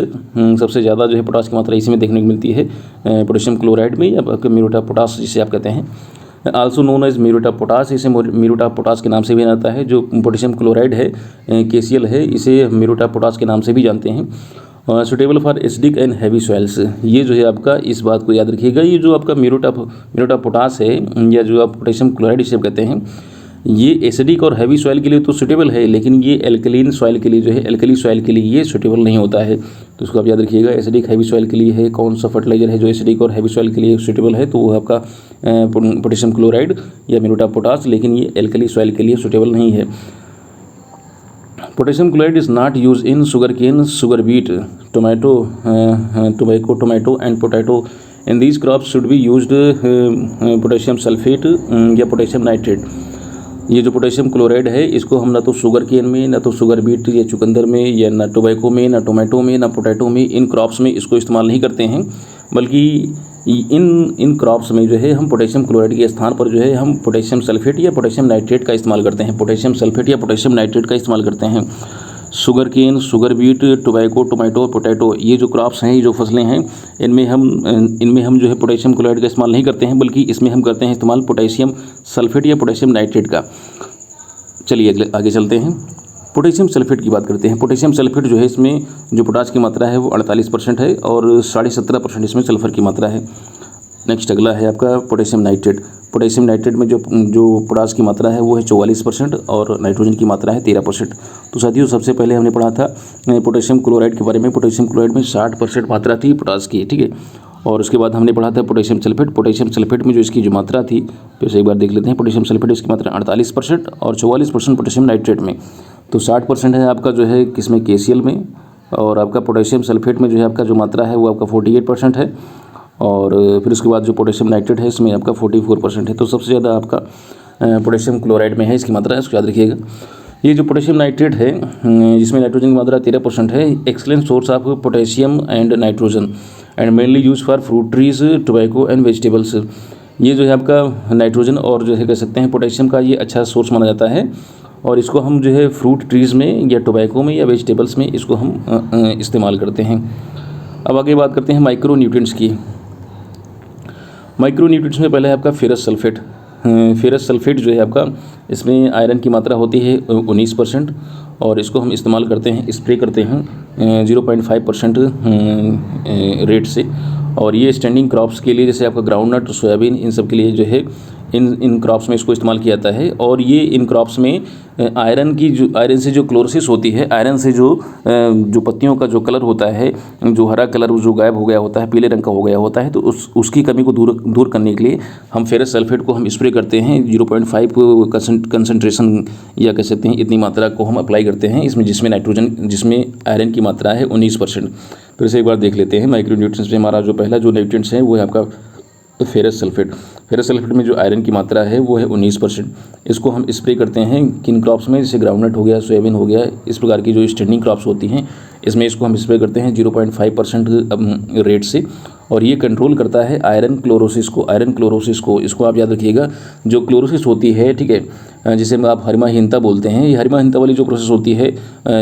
सबसे ज़्यादा जो है पोटास की मात्रा इसी में देखने को मिलती है, पोटेशियम क्लोराइड में या म्यूरेट ऑफ पोटास जिसे आप कहते हैं। Also known as muriate of potash, इसे म्यूरेट ऑफ पोटास के नाम से भी जाना जाता है। जो पोटेशियम क्लोराइड है, KCl है, इसे म्यूरेट ऑफ पोटास के नाम से भी जानते हैं। Suitable for acidic and heavy soils, ये जो है आपका, इस बात को याद रखिएगा, ये जो आपका म्यूरेट ऑफ पोटास है या जो आप पोटेशियम क्लोराइड इसे कहते हैं, ये एसिडिक और हैवी सॉइल के लिए तो सुटेबल है, लेकिन ये एल्कलीन सॉइल के लिए जो है, एल्कली सॉइल के लिए ये सुटेबल नहीं होता है। तो उसको आप याद रखिएगा, एसिडिक हैवी सॉइल के लिए है कौन सा फर्टिलाइजर है जो एसिडिक और हैवी सॉइल के लिए सुटेबल है, तो वो आपका पोटेशियम क्लोराइड या म्यूरेट ऑफ पोटास, लेकिन ये एल्कली सॉइल के लिए सुटेबल नहीं है। Potassium chloride is not used in sugarcane, sugar beet, tomato, tomato and potato. In these crops should be used potassium sulfate या potassium nitrate। ये जो पोटेशियम क्लोराइड है, इसको हम ना तो शुगर केन में, ना तो शुगर बीट या चुकंदर में, या ना टोबैको में, ना टोमेटो में, ना पोटैटो में, इन क्रॉप्स में इसको इस्तेमाल नहीं करते हैं, बल्कि इन क्रॉप्स में जो है हम पोटेशियम क्लोराइड के स्थान पर जो है हम पोटेशियम सल्फेट या पोटेशियम नाइट्रेट का इस्तेमाल करते हैं। पोटेशियम सल्फेट या पोटेशियम नाइट्रेट का इस्तेमाल करते हैं। Sugarcane, sugar beet, tobacco, tomato, potato, ये जो क्रॉप्स हैं, ये जो फसलें हैं, इनमें हम जो है पोटेशियम क्लोराइड का इस्तेमाल नहीं करते हैं, बल्कि इसमें हम करते हैं इस्तेमाल पोटेशियम सल्फेट या पोटेशियम नाइट्रेट का। चलिए आगे चलते हैं, पोटेशियम सल्फेट की बात करते हैं। पोटेशियम सल्फेट जो है, इसमें जो पोटास की मात्रा है वो 48% है और 17.5% इसमें सल्फर की मात्रा है। नेक्स्ट अगला है आपका पोटेशियम नाइट्रेट। पोटेशियम नाइट्रेट में जो पोटास की मात्रा है वो है 44% और नाइट्रोजन की मात्रा है 13%। तो साथियों, सबसे पहले हमने पढ़ा था पोटेशियम क्लोराइड के बारे में। पोटेशियम क्लोराइड में 60% मात्रा थी पोटास की, ठीक है। और उसके बाद हमने पढ़ा था पोटेशियम सल्फेट। पोटेशियम सल्फेट में जो इसकी जो मात्रा थी, तो इसे एक बार देख लेते हैं। पोटेशियम सल्फेट इसकी मात्रा 48% और 44% पोटेशियम नाइट्रेट में। तो 60% है आपका जो है किसमें, KCl में, और आपका पोटेशियम सल्फेट में जो है आपका जो मात्रा है वो आपका 48% है, और फिर उसके बाद जो पोटेशियम नाइट्रेट है इसमें आपका 44% है। तो सबसे ज़्यादा आपका पोटेशियम क्लोराइड में है इसकी मात्रा, इसको याद रखिएगा। ये जो पोटेशियम नाइट्रेट है, जिसमें नाइट्रोजन की मात्रा 13% है, excellent source of potassium and nitrogen and mainly use for fruit trees, tobacco and vegetables. ये जो है आपका नाइट्रोजन और जो है कह सकते हैं पोटेशियम का ये अच्छा सोर्स माना जाता है, और इसको हम जो है फ्रूट ट्रीज़ में या टोबैको में या वेजिटेबल्स में इसको हम इस्तेमाल करते हैं। अब आगे बात करते हैं माइक्रो न्यूट्रिएंट्स की। माइक्रो न्यूट्रिएंट्स में पहले है आपका फेरस सल्फेट। फेरस सल्फेट जो है आपका, इसमें आयरन की मात्रा होती है 19% और इसको हम इस्तेमाल करते हैं, स्प्रे करते हैं 0.5% रेट से। और ये स्टैंडिंग क्रॉप्स के लिए, जैसे आपका ग्राउंडनट, सोयाबीन, इन सब के लिए जो है इन क्रॉप्स में इसको इस्तेमाल किया जाता है। और ये इन क्रॉप्स में आयरन से जो क्लोरोसिस होती है, आयरन से जो पत्तियों का जो कलर होता है, जो हरा कलर जो गायब हो गया होता है, पीले रंग का हो गया होता है, तो उसकी कमी को दूर करने के लिए हम फेरस सल्फेट को हम स्प्रे करते हैं। 0.5 कंसंट्रेशन या कह सकते हैं इतनी मात्रा को हम अप्लाई करते हैं इसमें, जिसमें आयरन की मात्रा है 19%। फिर से एक बार देख लेते हैं माइक्रो न्यूट्रिएंट्स में हमारा जो पहला जो न्यूट्रिएंट्स है वो है आपका फेरस सल्फेट। फेरस सल्फेट में जो आयरन की मात्रा है वो है 19%। इसको हम स्प्रे करते हैं किन क्रॉप्स में, जैसे ग्राउंडनट हो गया, सोयाबीन हो गया, इस प्रकार की जो स्टैंडिंग क्रॉप्स होती हैं, इसमें इसको हम स्प्रे करते हैं 0.5% रेट से। और ये कंट्रोल करता है आयरन क्लोरोसिस को। इसको आप याद रखिएगा, जो क्लोरोसिस होती है, ठीक है, जिसे आप हरिमाहीनता बोलते हैं। ये हरिमाहीनता वाली जो प्रोसेस होती है,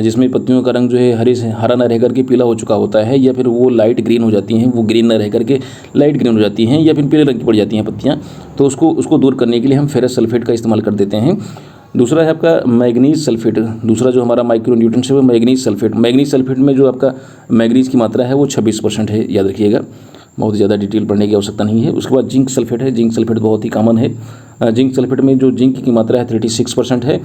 जिसमें पत्तियों का रंग जो है हरा न रह करके पीला हो चुका होता है, या फिर वो लाइट ग्रीन हो जाती हैं, वो ग्रीन न रह करके लाइट ग्रीन हो जाती हैं, या फिर पीले रंग की पड़ जाती हैं पत्तियाँ, तो उसको दूर करने के लिए हम फेरस सल्फेट का इस्तेमाल कर देते हैं। दूसरा है आपका मैग्नीज सल्फेट। दूसरा जो हमारा माइक्रो न्यूट्रिएंट्स है वो मैग्नीज सल्फेट। मैग्नीज सल्फेट में जो आपका मैग्नीज की मात्रा है वो 26% है, याद रखिएगा, बहुत ज़्यादा डिटेल पढ़ने की आवश्यकता नहीं है। उसके बाद जिंक सल्फेट है। जिंक सल्फेट बहुत ही कॉमन है। जिंक सल्फेट में जो जिंक की मात्रा है 36% है,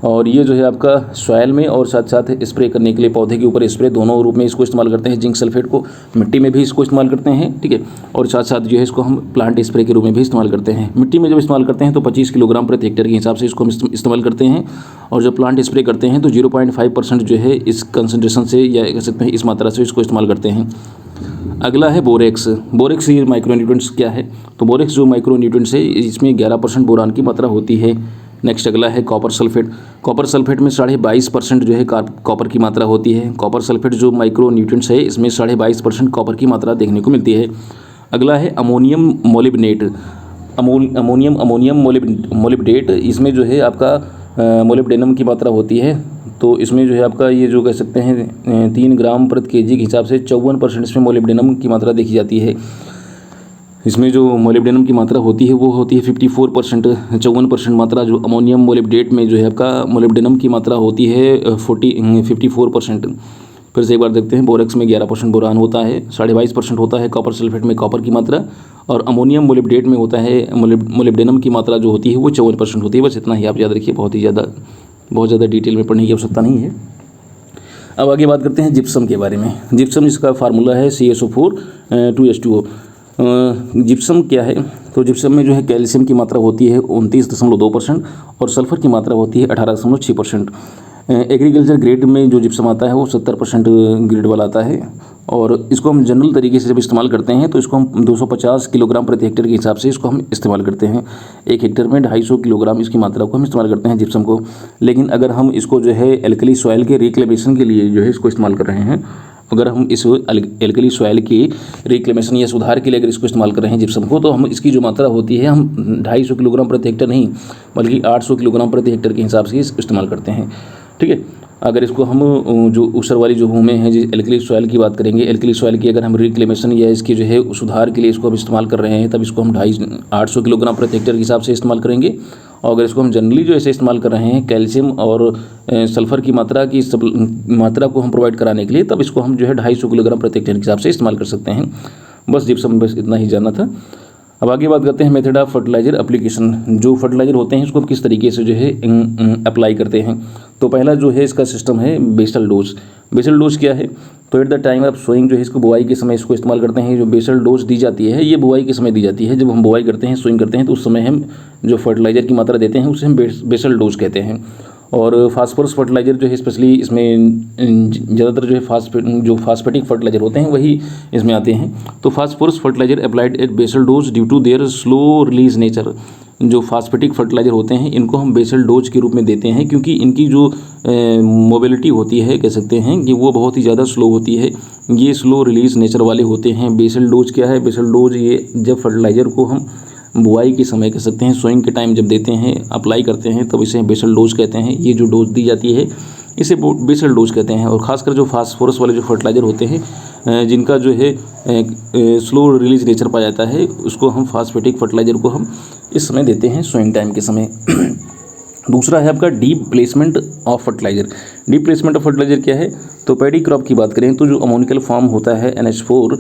और ये जो है आपका सॉयल में और साथ साथ स्प्रे करने के लिए, पौधे के ऊपर स्प्रे, दोनों रूप में इसको इस्तेमाल करते हैं। जिंक सल्फेट को मिट्टी में भी इसको इस्तेमाल करते हैं, ठीक है, और साथ साथ जो है इसको हम प्लांट स्प्रे के रूप में भी इस्तेमाल करते हैं। मिट्टी में जब इस्तेमाल करते हैं तो 25 किलोग्राम प्रति हेक्टेयर के हिसाब से इसको हम इस्तेमाल करते हैं, और जब प्लांट स्प्रे करते हैं तो 0.5% जो है इस कंसनट्रेशन से, या कह सकते हैं इस मात्रा से इसको इस्तेमाल करते हैं। अगला है बोरेक्स। बोरेक्स ये माइक्रो न्यूट्रिएंट्स क्या है, तो बोरेक्स जो माइक्रो न्यूट्रिएंट्स है, इसमें 11% बोरान की मात्रा होती है। नेक्स्ट अगला है कॉपर सल्फेट। कॉपर सल्फेट में 22.5% जो है कॉपर की मात्रा होती है। कॉपर सल्फेट जो माइक्रो न्यूट्रिएंट्स है, इसमें 22.5% कॉपर की मात्रा देखने को मिलती है। अगला है अमोनियम मोलिब्डेट। अमोनियम मोलिब्डेट, इसमें जो है आपका मोलिब्डेनम की मात्रा होती है, तो इसमें जो है आपका ये जो कह सकते हैं 3 ग्राम प्रति केजी के हिसाब से 54% इसमें मोलिब्डेनम की मात्रा देखी जाती है। इसमें जो मोलिब्डेनम की मात्रा होती है वो होती है 54%। 54% मात्रा जो अमोनियम मोलिब्डेट में जो है आपका मोलिब्डेनम की मात्रा होती है 54%। फिर से एक बार देखते हैं, बोरेक्स में 11% बोरान होता है, 22.5% होता है कॉपर सल्फेट में कॉपर की मात्रा, और अमोनियम मोलिब्डेट में होता है मोलिब्डेनम की मात्रा जो होती है वो 54% होती है। बस इतना ही आप याद रखिए, बहुत ज़्यादा डिटेल में पढ़ने की आवश्यकता नहीं है। अब आगे बात करते हैं जिप्सम के बारे में। जिप्सम इसका फार्मूला है CaSO4 2H2O। जिप्सम क्या है, तो जिप्सम में जो है कैल्शियम की मात्रा होती है 29.2% और सल्फर की मात्रा होती है 18.6%। एग्रीकल्चर ग्रेड में जो जिप्सम आता है वो 70% ग्रेड वाला आता है, और इसको हम जनरल तरीके से जब इस्तेमाल करते हैं तो इसको हम 250 किलोग्राम प्रति हेक्टेयर के हिसाब से इसको हम इस्तेमाल करते हैं। 1 हेक्टेयर में 250 किलोग्राम इसकी मात्रा को हम इस्तेमाल करते हैं जिप्सम को। लेकिन अगर हम इसको जो है एल्कली सॉइल के रिक्लेमेशन के लिए जो है इसको इस्तेमाल कर रहे हैं, अगर हम इस एल्कली सॉइल की रिक्लेमेशन या सुधार के लिए अगर इसको इस्तेमाल कर रहे हैं जिप्सम को, तो हम इसकी जो मात्रा होती है हम 250 किलोग्राम प्रति हेक्टेयर नहीं बल्कि 800 किलोग्राम प्रति हेक्टेयर के हिसाब से इस्तेमाल करते हैं। ठीक है, अगर इसको हम जो ऊसर वाली जो भूमि है, जिस एल्कली सॉइल की बात करेंगे, एल्कली सॉइल की अगर हम रिक्लेमेशन या इसकी जो है सुधार के लिए इसको हम इस्तेमाल कर रहे हैं, तब इसको हम 800 किलोग्राम प्रति हेक्टेयर के हिसाब से इस्तेमाल करेंगे। और अगर इसको हम जनरली जो ऐसे इस्तेमाल कर रहे हैं कैल्शियम और सल्फर की मात्रा को हम प्रोवाइड कराने के लिए, तब इसको हम जो है 250 किलोग्राम प्रति हेक्टेयर के हिसाब से इस्तेमाल कर सकते हैं। बस जिप्सम बस इतना ही जानना था। अब आगे बात करते हैं मेथड ऑफ फर्टिलाइजर एप्लीकेशन। जो फर्टिलाइजर होते हैं इसको किस तरीके से जो है अप्लाई करते हैं। तो पहला जो है इसका सिस्टम है बेसल डोज। बेसल डोज क्या है, तो at the time of sowing जो है इसको बुआई के समय इसको इस्तेमाल करते हैं। जो बेसल डोज दी जाती है ये बुआई के समय दी जाती है। जब हम बुआई करते हैं, सोइंग करते हैं, तो उस समय हम जो फर्टिलाइजर की मात्रा देते हैं उसे हम बेसल डोज कहते हैं। और फास्फोरस फर्टिलाइजर जो है स्पेशली इसमें ज़्यादातर जो है फास्फेटिक फर्टिलाइजर होते हैं वही इसमें आते हैं। तो phosphorus fertiliser applied at basal dose due to their slow release nature. जो फास्फेटिक फर्टिलाइजर होते हैं इनको हम बेसल डोज के रूप में देते हैं, क्योंकि इनकी जो मोबिलिटी होती है, कह सकते हैं कि वो बहुत ही ज़्यादा स्लो होती है। ये स्लो रिलीज नेचर वाले होते हैं। बेसल डोज क्या है, बेसल डोज ये जब फर्टिलाइज़र को हम बुआई के समय कह सकते हैं, सोइंग के टाइम जब देते हैं, अप्लाई करते हैं, तब इसे बेसल डोज कहते हैं। ये जो डोज दी जाती है इसे बेसल डोज कहते हैं। और ख़ासकर जो फास्फोरस वाले जो फर्टिलाइज़र होते हैं जिनका जो है स्लो रिलीज नेचर पाया जाता है, उसको हम फास्फेटिक फर्टिलाइज़र को हम इस समय देते हैं सोइंग टाइम के समय। दूसरा है आपका deep placement of fertiliser. Deep placement of fertiliser क्या है, तो पैडी क्रॉप की बात करें तो जो अमोनिकल फॉर्म होता है NH4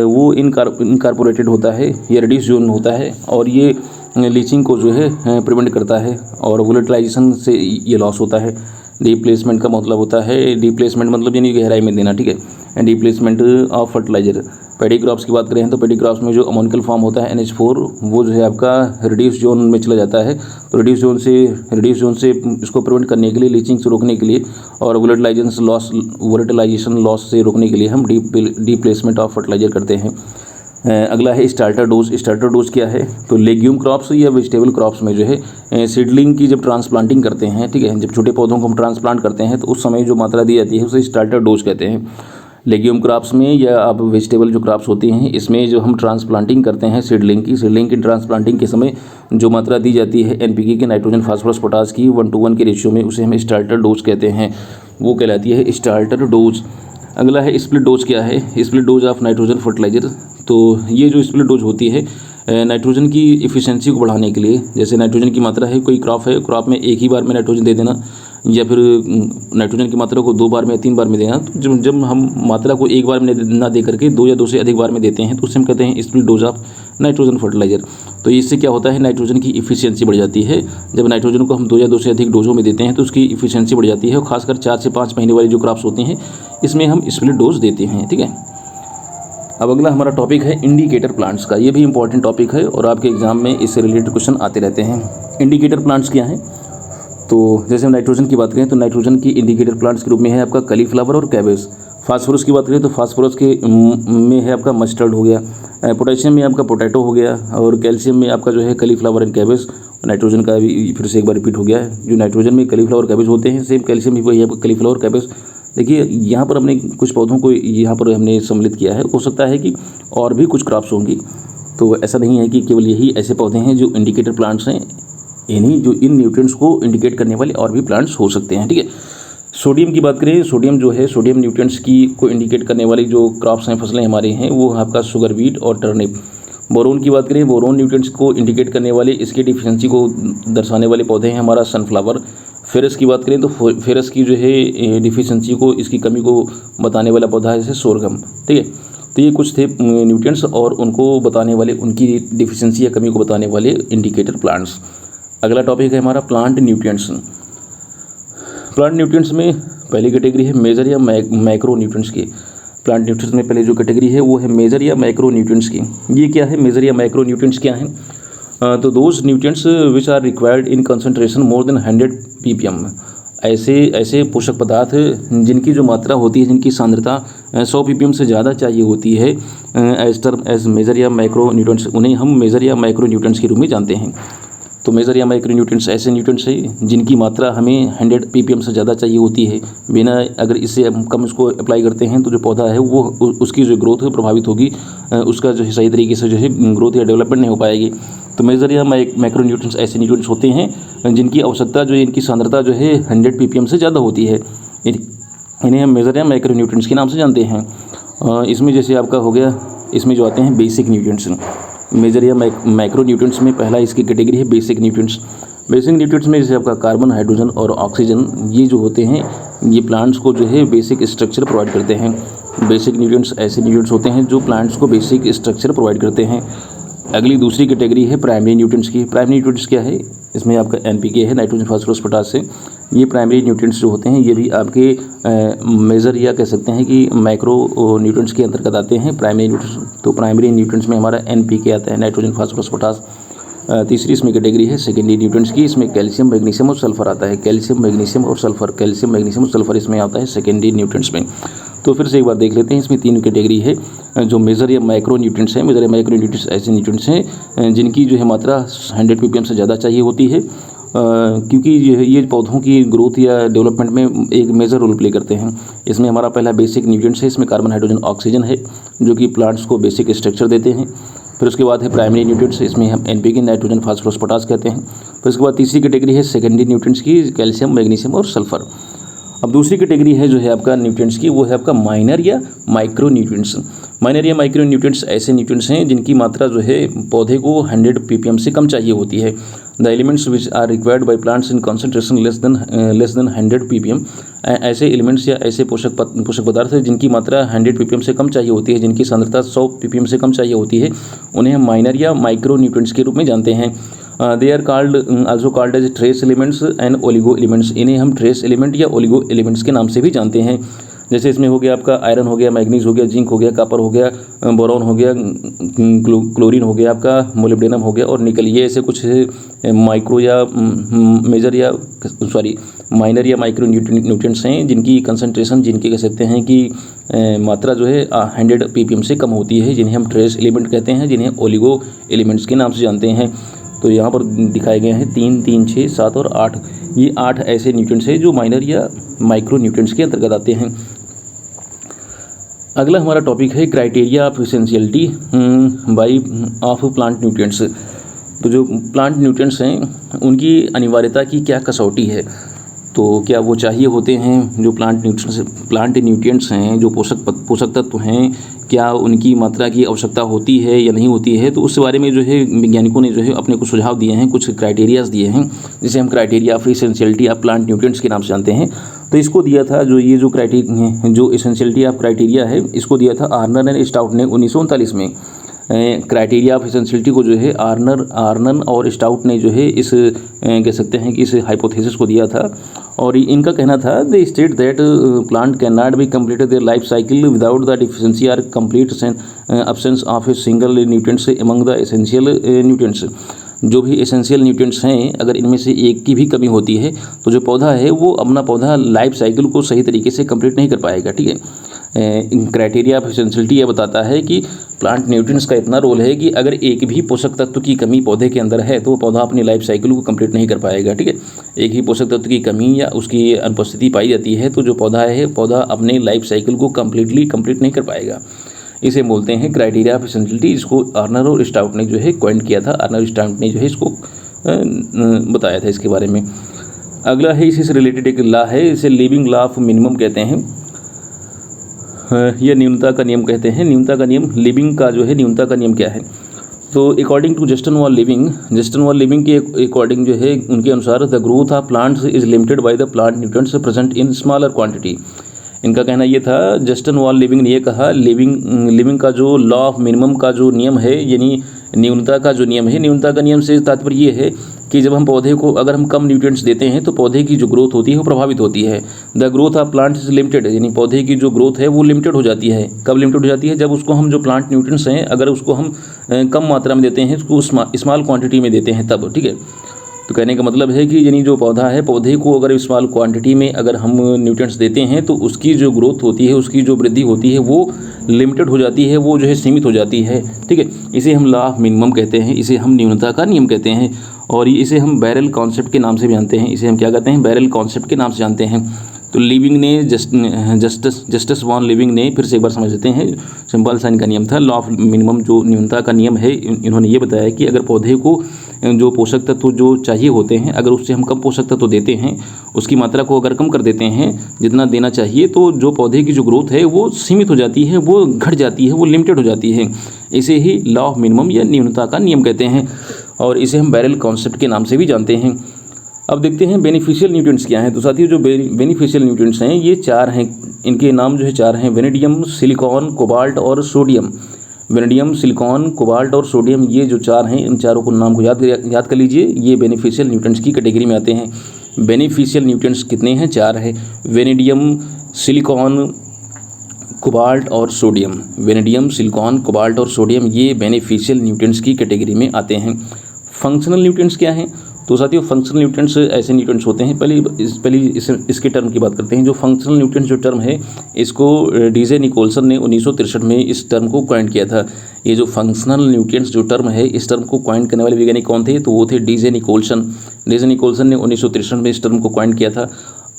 वो इनकारपोरेटेड होता है या रिड्यूस जोन होता है, और ये लीचिंग को जो है प्रिवेंट करता है, और वोलेटिलाइजेशन से ये लॉस होता है। डीप प्लेसमेंट का मतलब होता है, डीप प्लेसमेंट मतलब यानी गहराई में देना। ठीक है, deep placement of fertiliser. Paddy crops की बात करें तो पैडी क्रॉप्स में जो अमोनिकल फॉर्म होता है NH4 वो जो है आपका रिड्यूस जोन में चला जाता है। तो रिड्यूस जोन से इसको प्रिवेंट करने के लिए, लीचिंग से रोकने के लिए और वोलेटिलाइजेशन लॉस से रोकने के लिए हम डीप प्लेसमेंट ऑफ फर्टिलाइज़र करते हैं। अगला है स्टार्टर डोज। स्टार्टर डोज क्या है, तो लेग्यूम क्रॉप्स या वेजिटेबल क्रॉप्स में जो है सीडलिंग की जब ट्रांसप्लांटिंग करते हैं, ठीक है, जब छोटे पौधों को हम ट्रांसप्लांट करते हैं तो उस समय जो मात्रा दी जाती है उसे स्टार्टर डोज कहते हैं। लेग्यूम क्रॉप्स में या आप वेजिटेबल जो क्रॉप्स होती हैं इसमें जो हम ट्रांसप्लांटिंग करते हैं सीडलिंग की ट्रांसप्लांटिंग के समय जो मात्रा दी जाती है NPK के, नाइट्रोजन फास्फोरस पोटास की 1:1 के रेशियो में, उसे हम स्टार्टर डोज कहते हैं। वो कहलाती है स्टार्टर डोज। अगला है स्प्लिट डोज। क्या है, split dose of nitrogen fertiliser. तो ये जो स्प्लिट डोज होती है नाइट्रोजन की इफ़िशियंसी को बढ़ाने के लिए, जैसे नाइट्रोजन की मात्रा है, कोई क्रॉप है, क्रॉप में एक ही बार में नाइट्रोजन दे देना, या फिर नाइट्रोजन की मात्रा को 2 बार में या 3 बार में देना। तो जब हम मात्रा को एक बार में ना दे करके 2 या 2 से अधिक बार में देते हैं तो उसे हम कहते हैं split dose of nitrogen fertiliser. तो इससे क्या होता है, नाइट्रोजन की इफ़िशियंसी बढ़ जाती है। जब नाइट्रोजन को हम 2 या 2 से अधिक डोजों में देते हैं तो उसकी इफ़िशियंसी बढ़ जाती है, और खासकर 4 से 5 महीने वाली जो क्रॉप्स होती हैं इसमें हम स्प्लिट डोज देते हैं। ठीक है, अब अगला हमारा टॉपिक है इंडिकेटर प्लांट्स का। ये भी इंपॉर्टेंट टॉपिक है और आपके एग्जाम में इससे रिलेटेड क्वेश्चन आते रहते हैं। इंडिकेटर प्लांट्स क्या हैं, तो जैसे हम नाइट्रोजन की बात करें तो नाइट्रोजन की इंडिकेटर प्लांट्स के रूप में है आपका कलीफ्लावर और कैबेज। फास्फोरस की बात करें तो फास्फोरस के में है आपका मस्टर्ड हो गया, पोटेशियम में आपका पोटैटो हो गया, और कैल्शियम में आपका जो है कलीफ्लावर एंड कैबेज। नाइट्रोजन का भी फिर से एक बार रिपीट हो गया है, जो नाइट्रोजन में कलीफ्लावर कैबेज होते हैं, सेम कैल्शियम भी वही है कलीफ्लावर कैबेज। देखिए यहाँ पर हमने कुछ पौधों को यहाँ पर हमने सम्मिलित किया है, हो सकता है कि और भी कुछ क्रॉप्स होंगी, तो ऐसा नहीं है कि केवल यही ऐसे पौधे हैं जो इंडिकेटर प्लांट्स हैं। इन्हीं जो इन न्यूट्रिएंट्स को इंडिकेट करने वाले और भी प्लांट्स हो सकते हैं, ठीक है। सोडियम की बात करें, सोडियम जो है सोडियम न्यूट्रिएंट्स की को इंडिकेट करने वाली जो क्रॉप्स हैं, फसलें हमारे हैं, वो आपका शुगर बीट और टर्निप। बोरोन की बात करें, बोरोन न्यूट्रिएंट्स को इंडिकेट करने वाले, इसकी डिफिशिएंसी को दर्शाने वाले पौधे हैं हमारा सनफ्लावर। फेरस की बात करें तो फेरस की जो है डिफिशिएंसी को, इसकी कमी को बताने वाला पौधा है जैसे सोरगम, ठीक है। तो ये कुछ थे न्यूट्रिएंट्स और उनको बताने वाले, उनकी डिफिशिएंसी या कमी को बताने वाले इंडिकेटर प्लांट्स। अगला टॉपिक है हमारा प्लांट न्यूट्रिएंट्स। प्लांट न्यूट्रिएंट्स में पहली कैटेगरी है मेजर या मैक्रो न्यूट्रिएंट्स की। प्लांट न्यूट्रिएंट्स में पहले जो कैटेगरी है वो है मेजर या मैक्रो न्यूट्रिएंट्स की। ये क्या है, मेजर या मैक्रो न्यूट्रिएंट्स क्या हैं? तो those nutrients which are required in concentration more than 100 ppm। ऐसे पोषक पदार्थ जिनकी जो मात्रा होती है, जिनकी सांद्रता 100 ppm से ज़्यादा चाहिए होती है, एज मेजर या मैक्रो न्यूट्रिएंट्स, उन्हें हम मेजर या मैक्रो न्यूट्रिएंट्स के रूप में जानते हैं। तो मेजर या माइक्रो न्यूट्रिएंट्स ऐसे न्यूट्रिएंट्स हैं जिनकी मात्रा हमें 100 ppm से ज़्यादा चाहिए होती है। बिना अगर इससे हम कम इसको अप्लाई करते हैं तो जो पौधा है वो उसकी जो ग्रोथ प्रभावित होगी, उसका जो है सही तरीके से जो है ग्रोथ या डेवलपमेंट नहीं हो पाएगी। तो मेजर या मैक्रो न्यूट्रिएंट्स ऐसे न्यूट्रिएंट्स होते हैं जिनकी आवश्यकता जो है, इनकी सांद्रता जो है 100 ppm से ज़्यादा होती है। इन्हें हम मेजर या माइक्रो न्यूट्रिएंट्स के नाम से जानते हैं। इसमें जैसे आपका हो गया, इसमें जो आते हैं बेसिक न्यूट्रिएंट्स। मेजर या मैक्रो न्यूट्रिएंट्स में पहला इसकी कैटेगरी है बेसिक न्यूट्रिएंट्स। बेसिक न्यूट्रिएंट्स में जैसे आपका कार्बन, हाइड्रोजन और ऑक्सीजन, ये जो होते हैं ये प्लांट्स को जो है बेसिक स्ट्रक्चर प्रोवाइड करते हैं। बेसिक न्यूट्रिएंट्स ऐसे न्यूट्रिएंट्स होते हैं जो प्लांट्स को बेसिक स्ट्रक्चर प्रोवाइड करते हैं। अगली दूसरी कैटेगरी है प्राइमरी न्यूट्रिएंट्स की। प्राइमरी न्यूट्रिएंट्स क्या है? इसमें आपका NPK है, नाइट्रोजन, फास्फोरस, पोटास से। ये प्राइमरी न्यूट्रिएंट्स जो होते हैं ये भी आपके मेजर या कह सकते हैं कि माइक्रो न्यूट्रिएंट्स के अंतर्गत आते हैं प्राइमरी न्यूट्रिएंट्स। तो प्राइमरी न्यूट्रिएंट्स में हमारा NPK आता है, नाइट्रोजन, फास्फोरस, पोटास। तीसरी इसमें कैटेगरी है सेकेंडरी न्यूट्रिएंट्स की। इसमें कैल्शियम, मैग्नीशियम और सल्फर आता है। कैल्शियम, मैग्नीशियम और सल्फर, कैल्शियम, मैग्नीशियम और सल्फर इसमें आता है सेकेंडरी न्यूट्रिएंट्स में। तो फिर से एक बार देख लेते हैं, इसमें 3 कैटेगरी है जो मेजर या माइक्रो न्यूट्रिएंट्स हैं। मेजर या माइक्रो न्यूट्रिएंट्स ऐसे न्यूट्रिएंट्स हैं जिनकी जो है मात्रा 100 ppm से ज़्यादा चाहिए होती है, क्योंकि ये पौधों की ग्रोथ या डेवलपमेंट में एक मेजर रोल प्ले करते हैं। इसमें हमारा पहला बेसिक न्यूट्रिएंट्स है, इसमें कार्बन, हाइड्रोजन, ऑक्सीजन है जो कि प्लांट्स को बेसिक स्ट्रक्चर देते हैं। फिर उसके बाद है प्राइमरी न्यूट्रिएंट्स, इसमें हम NPK, नाइट्रोजन, फास्फोरस, पोटास कहते हैं। फिर उसके बाद तीसरी कैटेगरी है सेकेंडरी न्यूट्रिएंट्स की, कैल्शियम, मैग्नीशियम और सल्फर। अब दूसरी कैटेगरी है जो है आपका न्यूट्रिएंट्स की, वो है आपका माइनर या माइक्रो न्यूट्रिएंट्स। माइनर या माइक्रो न्यूट्रिएंट्स ऐसे न्यूट्रिएंट्स हैं जिनकी मात्रा जो है पौधे को 100 ppm से कम चाहिए होती है। The elements which are required by plants in concentration less than 100 ppm। ऐसे एलिमेंट्स या ऐसे पोषक पदार्थ हैं जिनकी मात्रा 100 ppm से कम चाहिए होती है, जिनकी सांद्रता 100 ppm से कम चाहिए होती है, उन्हें हम माइनर या माइक्रो न्यूट्रिएंट्स के रूप में जानते हैं। They are also called as trace elements and oligo elements. इन्हें हम ट्रेस एलिमेंट या ओलिगो एलिमेंट्स के नाम से भी जानते हैं। जैसे इसमें हो गया आपका आयरन हो गया, मैग्नीज हो गया, जिंक हो गया, कॉपर हो गया, बोरॉन हो गया, क्लोरीन हो गया, आपका मोलिब्डेनम हो गया और निकल। ये ऐसे कुछ माइक्रो या मेजर या माइनर या माइक्रो न्यूट्रिएंट्स हैं जिनकी कंसंट्रेशन, जिनकी कह सकते हैं कि मात्रा जो है 100 ppm से कम होती है, जिन्हें हम ट्रेस एलिमेंट कहते हैं, जिन्हें ओलिगो एलिमेंट्स के नाम से जानते हैं। तो यहाँ पर दिखाए गए हैं 3, 3, 6, 7 और 8। ये 8 ऐसे न्यूट्रिएंट्स हैं जो माइनर या माइक्रो न्यूट्रिएंट्स के अंतर्गत आते हैं। अगला हमारा टॉपिक है criteria of essentiality by of plant nutrients. तो जो प्लांट न्यूट्रिएंट्स हैं उनकी अनिवार्यता की क्या कसौटी है? तो क्या वो चाहिए होते हैं जो प्लांट न्यूट्रिएंट्स हैं, जो पोषक तत्व हैं, क्या उनकी मात्रा की आवश्यकता होती है या नहीं होती है? तो उस बारे में जो है वैज्ञानिकों ने जो है अपने कुछ सुझाव दिए हैं, कुछ क्राइटेरियाज दिए हैं, जिसे हम criteria of essentiality of plant nutrients के नाम से जानते हैं। तो इसको दिया था जो एसेंशियलिटी ऑफ क्राइटेरिया है, इसको दिया था आर्नर एंड स्टाउट ने 1939 में। क्राइटेरिया ऑफ एसेंशियलिटी को जो है आर्नन और स्टाउट ने जो है इस कह सकते हैं कि इस हाइपोथेसिस को दिया था। और इनका कहना था they state that plant can not be completed their life cycle without the deficiency और complete absence of a single nutrients among the essential nutrients. जो भी एसेंशियल न्यूट्रिएंट्स हैं, अगर इनमें से एक की भी कमी होती है तो जो पौधा है वो अपना पौधा लाइफ साइकिल को सही तरीके से कंप्लीट नहीं कर पाएगा। ठीक है, क्राइटेरिया ऑफ एसेंशियलिटी यह बताता है कि प्लांट न्यूट्रिएंट्स का इतना रोल है कि अगर एक भी पोषक तत्व की कमी पौधे के अंदर है तो वो पौधा अपनी लाइफ साइकिल को कंप्लीट नहीं कर पाएगा। ठीक है, एक ही पोषक तत्व की कमी या उसकी अनुपस्थिति पाई जाती है तो जो पौधा है, पौधा अपने लाइफ साइकिल को कंप्लीट नहीं कर पाएगा। इसे बोलते हैं क्राइटेरिया ऑफ एसेंशियलिटी। इसको आर्नर और स्टाउट ने जो है कॉइन किया था। आर्नर स्टाउट ने जो है इसको बताया था इसके बारे में। अगला है इसी से रिलेटेड एक लॉ है, इसे लिविंग लॉ ऑफ मिनिमम कहते हैं। यह न्यूनता का नियम कहते हैं। न्यूनता का नियम, लिविंग का जो है न्यूनता का नियम क्या है? तो according to Justin von Liebig के अकॉर्डिंग जो है, उनके अनुसार the growth of plants is limited by the plant nutrients present in smaller quantity. इनका कहना ये था, जस्टिन वॉल लिविंग ने ये कहा, लिविंग का जो लॉ ऑफ मिनिमम का जो नियम है, यानी न्यूनता का जो नियम है, न्यूनता का नियम से तात्पर्य ये है कि जब हम पौधे को अगर हम कम न्यूट्रिएंट्स देते हैं तो पौधे की जो ग्रोथ होती है वो प्रभावित होती है। The growth of plant is limited, यानी पौधे की जो ग्रोथ है वो लिमिटेड हो जाती है। कब लिमिटेड हो जाती है? जब उसको हम जो प्लांट न्यूट्रिएंट्स हैं अगर उसको हम कम मात्रा में देते हैं, उसको स्मॉल क्वांटिटी में देते हैं तब, ठीक है। तो कहने का मतलब है कि यानी जो पौधा है, पौधे को अगर स्मॉल क्वांटिटी में अगर हम न्यूट्रिएंट्स देते हैं तो उसकी जो ग्रोथ होती है, उसकी जो वृद्धि होती है वो लिमिटेड हो जाती है, वो जो है सीमित हो जाती है, ठीक है। इसे हम लॉ ऑफ मिनिमम कहते हैं, इसे हम न्यूनता का नियम कहते हैं, और इसे हम बैरल कॉन्सेप्ट के नाम से भी जानते हैं। इसे हम क्या कहते हैं? बैरल कॉन्सेप्ट के नाम से जानते हैं। तो लिविंग ने जस्टिस वॉन लिविंग ने, फिर से एक बार समझ लेते हैं, सिंपल सा इनका नियम था लॉ ऑफ मिनिमम, जो न्यूनता का नियम है। इन्होंने ये बताया कि अगर पौधे को जो पोषक तत्व जो चाहिए होते हैं, अगर उससे हम कम पोषक तत्व देते हैं, उसकी मात्रा को अगर कम कर देते हैं जितना देना चाहिए, तो जो पौधे की जो ग्रोथ है वो सीमित हो जाती है, वो घट जाती है, वो लिमिटेड हो जाती है। इसे ही लॉ ऑफ मिनिमम या न्यूनता का नियम कहते हैं, और इसे हम बैरल कॉन्सेप्ट के नाम से भी जानते हैं। अब देखते हैं बेनिफिशियल न्यूट्रिएंट्स क्या हैं। तो साथियों, जो बेनिफिशियल न्यूट्रिएंट्स हैं ये 4 हैं, इनके नाम जो है 4 हैं, वेनेडियम, सिलिकॉन, कोबाल्ट और सोडियम। वेनेडियम, सिलिकॉन, कोबाल्ट और सोडियम, ये जो 4 हैं, इन चारों को नाम को याद कर लीजिए। ये बेनिफिशियल न्यूट्रिएंट्स की कैटेगरी में आते हैं। बेनिफिशियल न्यूट्रिएंट्स कितने हैं? 4 हैं, वेनेडियम, सिलिकॉन, कोबाल्ट और सोडियम। वेनेडियम, सिलिकॉन, कोबाल्ट और सोडियम ये बेनिफिशियल न्यूट्रिएंट्स की कैटेगरी में आते हैं। फंक्शनल न्यूट्रिएंट्स क्या हैं? तो साथियों, फंक्शनल न्यूट्रिएंट्स ऐसे न्यूट्रिएंट्स होते हैं, इसके टर्म की बात करते हैं। जो फंक्शनल न्यूट्रिएंट्स जो टर्म है, इसको डीजे निकोलसन ने 1963 में इस टर्म को कॉइन किया था। ये जो फंक्शनल न्यूट्रिएंट्स जो टर्म है, इस टर्म को कॉइन करने वाले वैज्ञानिक कौन थे? तो वो थे डीजे निकोलसन। डीजे निकोलसन ने 1963 में इस टर्म को कॉइन किया था।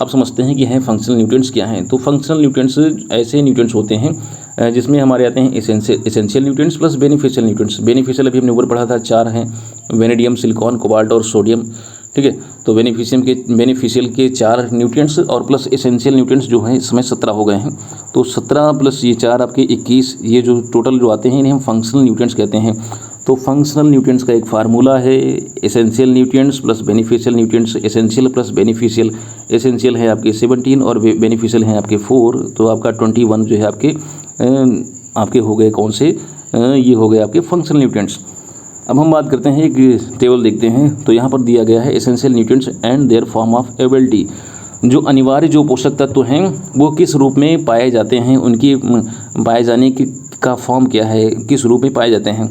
अब समझते हैं कि हैं फंक्शनल न्यूट्रिएंट्स क्या हैं। तो फंक्शनल न्यूट्रिएंट्स ऐसे न्यूट्रिएंट्स होते हैं जिसमें हमारे आते हैं essential nutrients plus beneficial nutrients. Beneficial अभी हमने ऊपर पढ़ा था, 4 हैं, वेनेडियम, सिलिकॉन, कोबाल्ट और सोडियम, ठीक है। तो बेनिफिशियल के 4 न्यूट्रिएंट्स और प्लस एसेंशियल न्यूट्रिएंट्स जो हैं इसमें 17 हो गए हैं। तो 17 प्लस ये 4 आपके 21, ये जो टोटल जो आते हैं इन्हें हम फंक्शनल न्यूट्रिएंट्स कहते हैं। तो फंक्शनल न्यूट्रिएंट्स का एक फार्मूला है, essential nutrients plus beneficial nutrients. Essential plus beneficial, essential है आपके 17 और बेनिफिशियल हैं आपके 4, तो आपका 21 जो है आपके हो गए कौन से? ये हो गए आपके फंक्शनल न्यूट्रिएंट्स। अब हम बात करते हैं, एक टेबल देखते हैं। तो यहाँ पर दिया गया है essential nutrients and there form of ability. जो अनिवार्य जो पोषक तत्व हैं वो किस रूप में पाए जाते हैं, उनकी पाए जाने की का फॉर्म क्या है, किस रूप में पाए जाते हैं।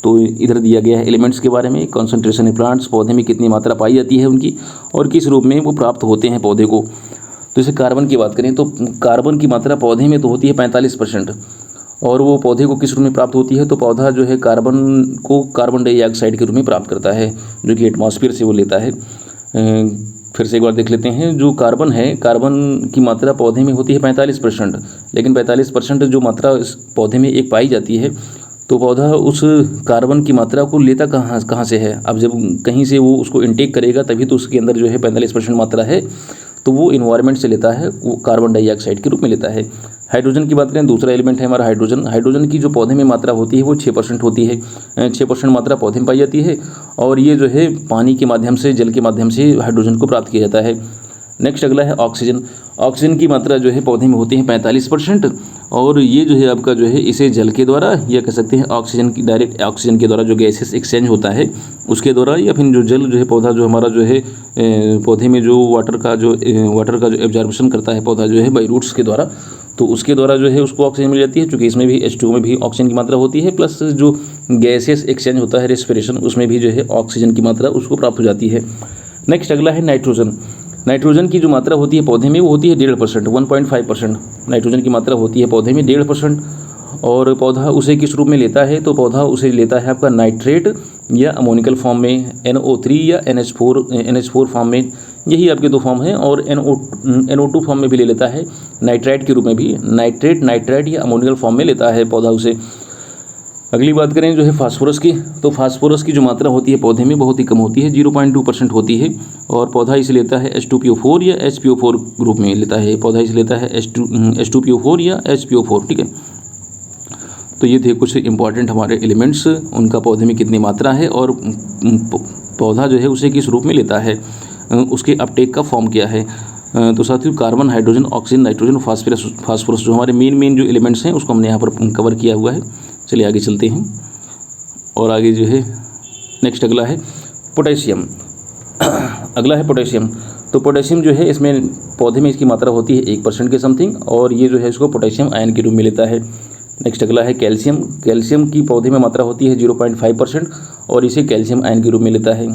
तो इधर दिया गया है एलिमेंट्स के बारे में, कॉन्सेंट्रेशन इन प्लांट्स, पौधे में कितनी मात्रा पाई जाती है उनकी, और किस रूप में वो प्राप्त होते हैं पौधे को। तो जैसे कार्बन की बात करें तो कार्बन की मात्रा पौधे में तो होती है 45%, और वो पौधे को किस रूप में प्राप्त होती है? तो पौधा जो है कार्बन को कार्बन डाइऑक्साइड के रूप में प्राप्त करता है, जो कि एटमॉस्फेयर से वो लेता है। फिर से एक बार देख लेते हैं, जो कार्बन है, कार्बन की मात्रा पौधे में होती है 45%, लेकिन 45% जो मात्रा इस पौधे में एक पाई जाती है, तो पौधा उस कार्बन की मात्रा को लेता कहाँ से है? अब जब कहीं से वो उसको इनटेक करेगा तभी तो उसके अंदर जो है 45% मात्रा है, तो वो इन्वायरमेंट से लेता है, वो कार्बन डाइऑक्साइड के रूप में लेता है। हाइड्रोजन की बात करें, दूसरा एलिमेंट है हमारा हाइड्रोजन। हाइड्रोजन की जो पौधे में मात्रा होती है वो 6% होती है, 6% मात्रा पौधे में पाई जाती है, और ये जो है पानी के माध्यम से, जल के माध्यम से हाइड्रोजन को प्राप्त किया जाता है। नेक्स्ट अगला है ऑक्सीजन। ऑक्सीजन की मात्रा जो है पौधे में होती है 45%, और ये जो है आपका जो है इसे जल के द्वारा, या कह सकते हैं ऑक्सीजन की डायरेक्ट ऑक्सीजन के द्वारा जो गैसेस एक्सचेंज होता है उसके द्वारा, या फिर जो जल जो है पौधा जो हमारा जो है पौधे में जो वाटर का जो एब्जॉर्प्शन करता है पौधा जो है बाई रूट्स के द्वारा, तो उसके द्वारा जो है उसको ऑक्सीजन मिल जाती है। चूँकि इसमें भी H2O में भी ऑक्सीजन की मात्रा होती है, प्लस जो गैसेस एक्सचेंज होता है रेस्पिरेशन, उसमें भी जो है ऑक्सीजन की मात्रा उसको प्राप्त हो जाती है। नेक्स्ट अगला है नाइट्रोजन। नाइट्रोजन की जो मात्रा होती है पौधे में वो होती है 1.5%, 1.5% नाइट्रोजन की मात्रा होती है पौधे में 1.5%, और पौधा उसे किस रूप में लेता है? तो पौधा उसे लेता है आपका नाइट्रेट या अमोनिकल फॉर्म में, NO3 या NH4 फॉर्म में, यही आपके 2 फॉर्म हैं, और NO2 फॉर्म में भी ले लेता है, नाइट्राइट के रूप में भी, नाइट्रेट या अमोनिकल फॉर्म में लेता है पौधा उसे। अगली बात करें जो है फास्फोरस की, तो फास्फोरस की जो मात्रा होती है पौधे में बहुत ही कम होती है, 0.2% होती है, और पौधा इसे लेता है H2PO4 या HPO4 ग्रुप में लेता है, पौधा इसे लेता है H2PO4 या HPO4, ठीक है। तो ये थे कुछ इंपॉर्टेंट हमारे एलिमेंट्स, उनका पौधे में कितनी मात्रा है और पौधा जो है उसे किस रूप में लेता है, उसके अपटेक का फॉर्म क्या है। तो साथियों carbon, hydrogen, oxygen, nitrogen, phosphorus जो हमारे मेन जो एलिमेंट्स हैं उसको हमने यहाँ पर कवर किया हुआ है। चलिए आगे चलते हैं, और आगे जो है नेक्स्ट अगला है पोटेशियम। अगला है पोटेशियम। तो पोटेशियम जो है इसमें पौधे में इसकी मात्रा होती है 1% के समथिंग, और ये जो है इसको पोटेशियम आयन के रूप में लेता है। नेक्स्ट अगला है कैल्शियम। कैल्शियम की पौधे में मात्रा होती है 0.5%, और इसे कैल्शियम आयन के रूप में लेता है।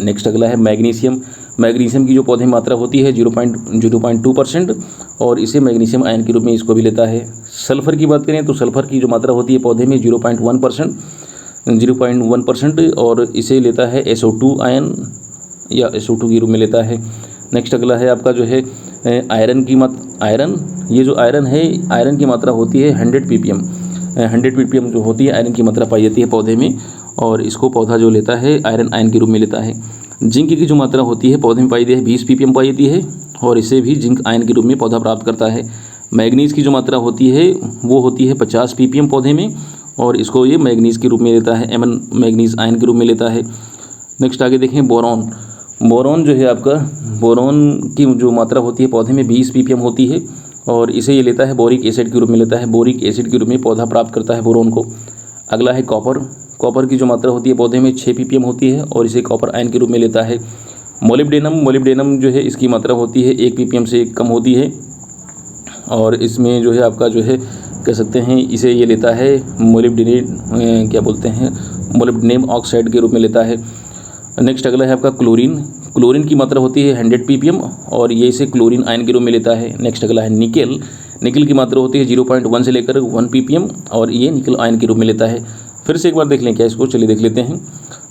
नेक्स्ट अगला है मैग्नीशियम। मैग्नीशियम की जो पौधे में मात्रा होती है 0.2%, और इसे मैग्नीशियम आयन के रूप में इसको भी लेता है। सल्फर की बात करें तो सल्फर की जो मात्रा होती है पौधे में 0.1%, और इसे लेता है SO2 आयन या SO2 के रूप में लेता है। नेक्स्ट अगला है आपका जो है आयरन की ये जो आयरन है, आयरन की मात्रा होती है 100 ppm। 100 ppm जो होती है आयरन की मात्रा पाई जाती है पौधे में, और इसको पौधा जो लेता है आयरन आयन के रूप में लेता है। जिंक की जो मात्रा होती है पौधे में पाई जाती है 20 ppm पाई जाती है, और इसे भी जिंक आयन के रूप में पौधा प्राप्त करता है। मैग्नीज की जो मात्रा होती है वो होती है 50 ppm पौधे में, और इसको ये मैग्नीज के रूप में लेता है, Mn मैग्नीज आयन के रूप में लेता है। नेक्स्ट आगे देखें बोरॉन। बोरॉन जो है आपका, बोरॉन की जो मात्रा होती है पौधे में 20 ppm होती है, और इसे ये लेता है बोरिक एसिड के रूप में लेता है। बोरिक एसिड के रूप में पौधा प्राप्त करता है बोरॉन को। अगला है कॉपर। कॉपर की जो मात्रा होती है पौधे में 6 ppm होती है, और इसे कॉपर आयन के रूप में लेता है। मोलिब्डेनम जो है इसकी मात्रा होती है 1 ppm से कम होती है, और इसमें जो है आपका जो है कह सकते हैं इसे ये लेता है मोलिब्डेनम ऑक्साइड के रूप में लेता है। नेक्स्ट अगला है आपका क्लोरीन। क्लोरीन की मात्रा होती है 100 ppm, और ये इसे क्लोरीन आयन के रूप में लेता है। नेक्स्ट अगला है निकेल। निकेल की मात्रा होती है 0.1 से लेकर 1 ppm, और ये निकेल आयन के रूप में लेता है। फिर से एक बार देख लें क्या इसको, चलिए देख लेते हैं।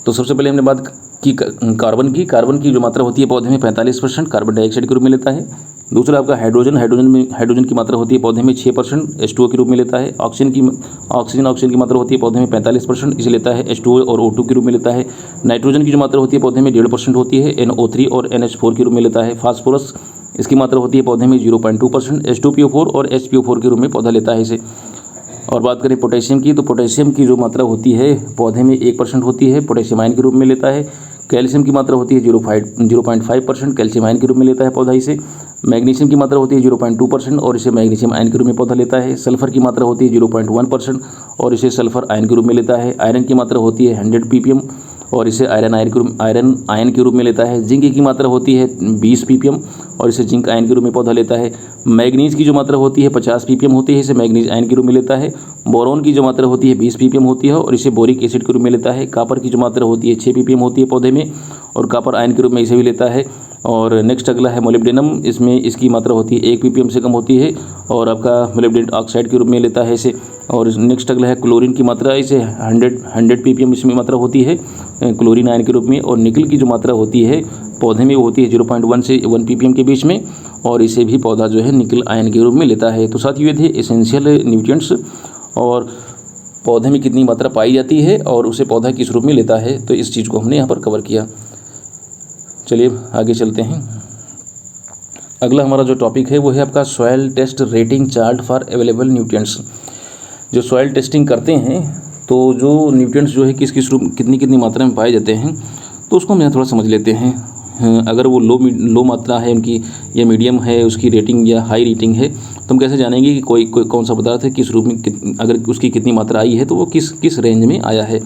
तो सबसे पहले हमने बात की कार्बन की जो मात्रा होती है पौधे में 45% कार्बन डाइऑक्साइड के रूप में लेता है। दूसरा आपका हाइड्रोजन की मात्रा होती है पौधे में 6% H2O के रूप में लेता है। ऑक्सीजन की मात्रा होती है पौधे में 45%, इसे लेता है H2O और O2 के रूप में लेता है। नाइट्रोजन की जो मात्रा होती है पौधे में 1.5% होती है, NO3 और NH4 के रूप में लेता है। फास्फोरस इसकी मात्रा होती है पौधे में 0.2%, H2PO4 और HPO4 के रूप में पौधा लेता है इसे। और बात करें पोटेशियम की, तो पोटेशियम की जो मात्रा होती है पौधे में 1% होती है, पोटेशियम आयन के रूप में लेता है। कैल्शियम की मात्रा होती है 0.5%, कैल्शियम आयन के रूप में लेता है पौधा इसे। मैग्नीशियम की मात्रा होती है 0.2%, और इसे मैग्नीशियम आयन के रूप में पौधा लेता है। सल्फर की मात्रा होती है 0.1%, और इसे सल्फर आयन के रूप में लेता है। आयरन की मात्रा होती है 100 ppm, और इसे आयरन आयन के रूप में लेता है। जिंक की मात्रा होती है 20 ppm, और इसे जिंक आयन के रूप में पौधा लेता है। मैग्नीज की जो मात्रा होती है 50 ppm होती है, इसे मैग्नीज आयन के रूप में लेता है। बोरॉन की जो मात्रा होती है 20 ppm होती है, और इसे बोरिक एसिड के रूप में लेता है। कॉपर की जो मात्रा होती है 6 ppm होती है पौधे में, और कॉपर आयन के रूप में इसे भी लेता है। और नेक्स्ट अगला है मोलिब्डेनम। इसमें इसकी मात्रा होती है 1 ppm से कम होती है, और आपका मोलिब्डेनम ऑक्साइड के रूप में लेता है इसे। और नेक्स्ट अगला है क्लोरीन की मात्रा, इसे 100 ppm इसमें मात्रा होती है क्लोरीन आयन के रूप में। और निकल की जो मात्रा होती है पौधे में वो होती है 0.1 से 1 ppm के बीच में, और इसे भी पौधा जो है निकल आयन के रूप में लेता है। तो साथियों ये थे एसेंशियल न्यूट्रिएंट्स, और पौधे में कितनी मात्रा पाई जाती है और उसे पौधा किस रूप में लेता है, तो इस चीज़ को हमने यहाँ पर कवर किया। चलिए आगे चलते हैं। अगला हमारा जो टॉपिक है वो है आपका soil test rating chart for available nutrients. जो सॉइल टेस्टिंग करते हैं तो जो न्यूट्रिएंट्स जो है किस रूप कितनी मात्रा में पाए जाते हैं, तो उसको हम यहाँ थोड़ा समझ लेते हैं। अगर वो लो मात्रा है उनकी, या मीडियम है उसकी रेटिंग, या हाई रेटिंग है, तो हम कैसे जानेंगे कि कोई कौन सा पदार्थ है किस रूप में, अगर उसकी कितनी मात्रा आई है तो वो किस रेंज में आया है।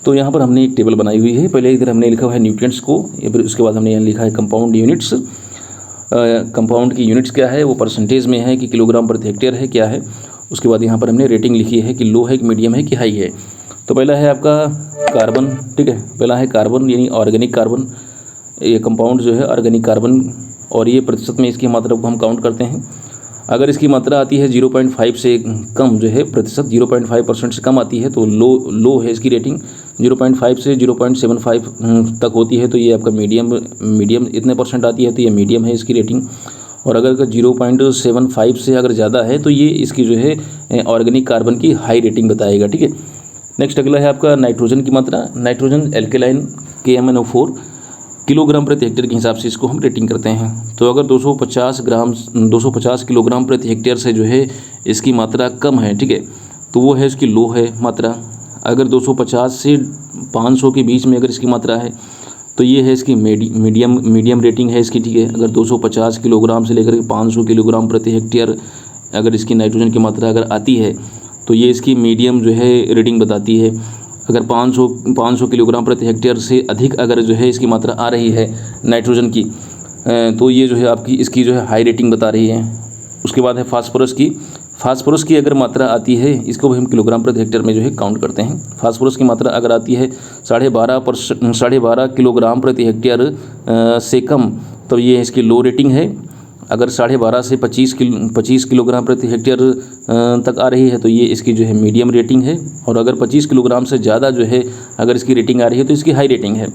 तो यहाँ पर हमने एक टेबल बनाई हुई है। पहले इधर हमने लिखा हुआ है न्यूट्रिएंट्स को, या फिर उसके बाद हमने यहाँ लिखा है कंपाउंड यूनिट्स। कंपाउंड की यूनिट्स क्या है, वो परसेंटेज में है कि किलोग्राम प्रति हेक्टेयर है, क्या है। उसके बाद यहाँ पर हमने रेटिंग लिखी है कि लो है कि मीडियम है कि हाई है। तो पहला है आपका कार्बन, ठीक है, पहला है कार्बन यानी ऑर्गेनिक कार्बन। ये कंपाउंड जो है ऑर्गेनिक कार्बन, और ये प्रतिशत में इसकी मात्रा को हम काउंट करते हैं। अगर इसकी मात्रा आती है 0.5 से कम, जो है प्रतिशत 0.5% से कम आती है, तो लो है इसकी रेटिंग। 0.5 से 0.75 तक होती है तो ये आपका मीडियम इतने परसेंट आती है तो ये मीडियम है इसकी रेटिंग। और अगर 0.75 से अगर ज़्यादा है तो ये इसकी जो है ऑर्गेनिक कार्बन की हाई रेटिंग बताएगा, ठीक है। नेक्स्ट अगला है आपका नाइट्रोजन की मात्रा। नाइट्रोजन एल्केलाइन KMnO4 किलोग्राम प्रति हेक्टेयर के हिसाब से इसको हम रेटिंग करते हैं। तो अगर 250 किलोग्राम प्रति हेक्टेयर से जो है इसकी मात्रा कम है, ठीक है, तो वो है इसकी लो है मात्रा। अगर 250 से 500 के बीच में अगर इसकी मात्रा है तो ये है इसकी मीडियम रेटिंग है इसकी, ठीक है। अगर 250 किलोग्राम से लेकर के 500 किलोग्राम प्रति हेक्टेयर अगर इसकी नाइट्रोजन की मात्रा अगर आती है तो ये इसकी मीडियम जो है रेटिंग बताती है। अगर 500 किलोग्राम प्रति हेक्टेयर से अधिक अगर जो है इसकी मात्रा आ रही है नाइट्रोजन की, तो ये जो है आपकी इसकी जो है हाई रेटिंग बता रही है। उसके बाद है फास्फोरस की अगर मात्रा आती है, इसको भी हम किलोग्राम प्रति हेक्टेयर में जो है काउंट करते हैं। फास्फोरस की मात्रा अगर आती है 12.5 किलोग्राम प्रति हेक्टेयर से कम, तो ये इसकी लो रेटिंग है। अगर 12.5 से 25 किलोग्राम प्रति हेक्टेयर तक आ रही है तो ये इसकी जो है मीडियम रेटिंग है। और अगर 25 किलोग्राम से ज़्यादा जो है अगर इसकी रेटिंग आ रही है तो इसकी हाई रेटिंग है।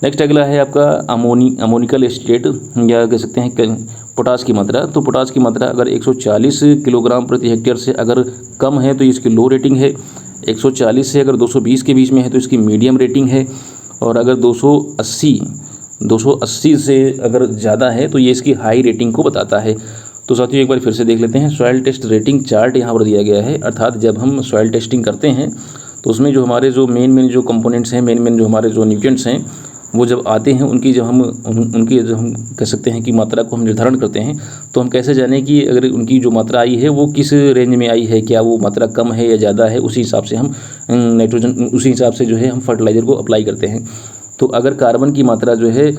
नेक्स्ट अगला है आपका अमोनिकल स्टेट या कह सकते हैं पोटास की मात्रा। तो पोटास की मात्रा अगर 140 किलोग्राम प्रति हेक्टेयर से अगर कम है तो इसकी लो रेटिंग है। 140 से अगर 220 के बीच में है तो इसकी मीडियम रेटिंग है। और अगर 280 से अगर ज़्यादा है तो ये इसकी हाई रेटिंग को बताता है। तो साथियों एक बार फिर से देख लेते हैं, सॉइल टेस्ट रेटिंग चार्ट यहाँ पर दिया गया है। अर्थात जब हम सॉइल टेस्टिंग करते हैं तो उसमें जो हमारे जो मेन जो कंपोनेंट्स हैं, मेन जो हमारे जो न्यूट्रिएंट्स हैं, वो जब आते हैं उनकी जो हम कह सकते हैं कि मात्रा को हम निर्धारण करते हैं, तो हम कैसे जानें कि अगर उनकी जो मात्रा आई है वो किस रेंज में आई है, क्या वो मात्रा कम है या ज़्यादा है। उसी हिसाब से हम उसी हिसाब से जो है हम फर्टिलाइज़र को अप्लाई करते हैं। तो अगर कार्बन की मात्रा जो है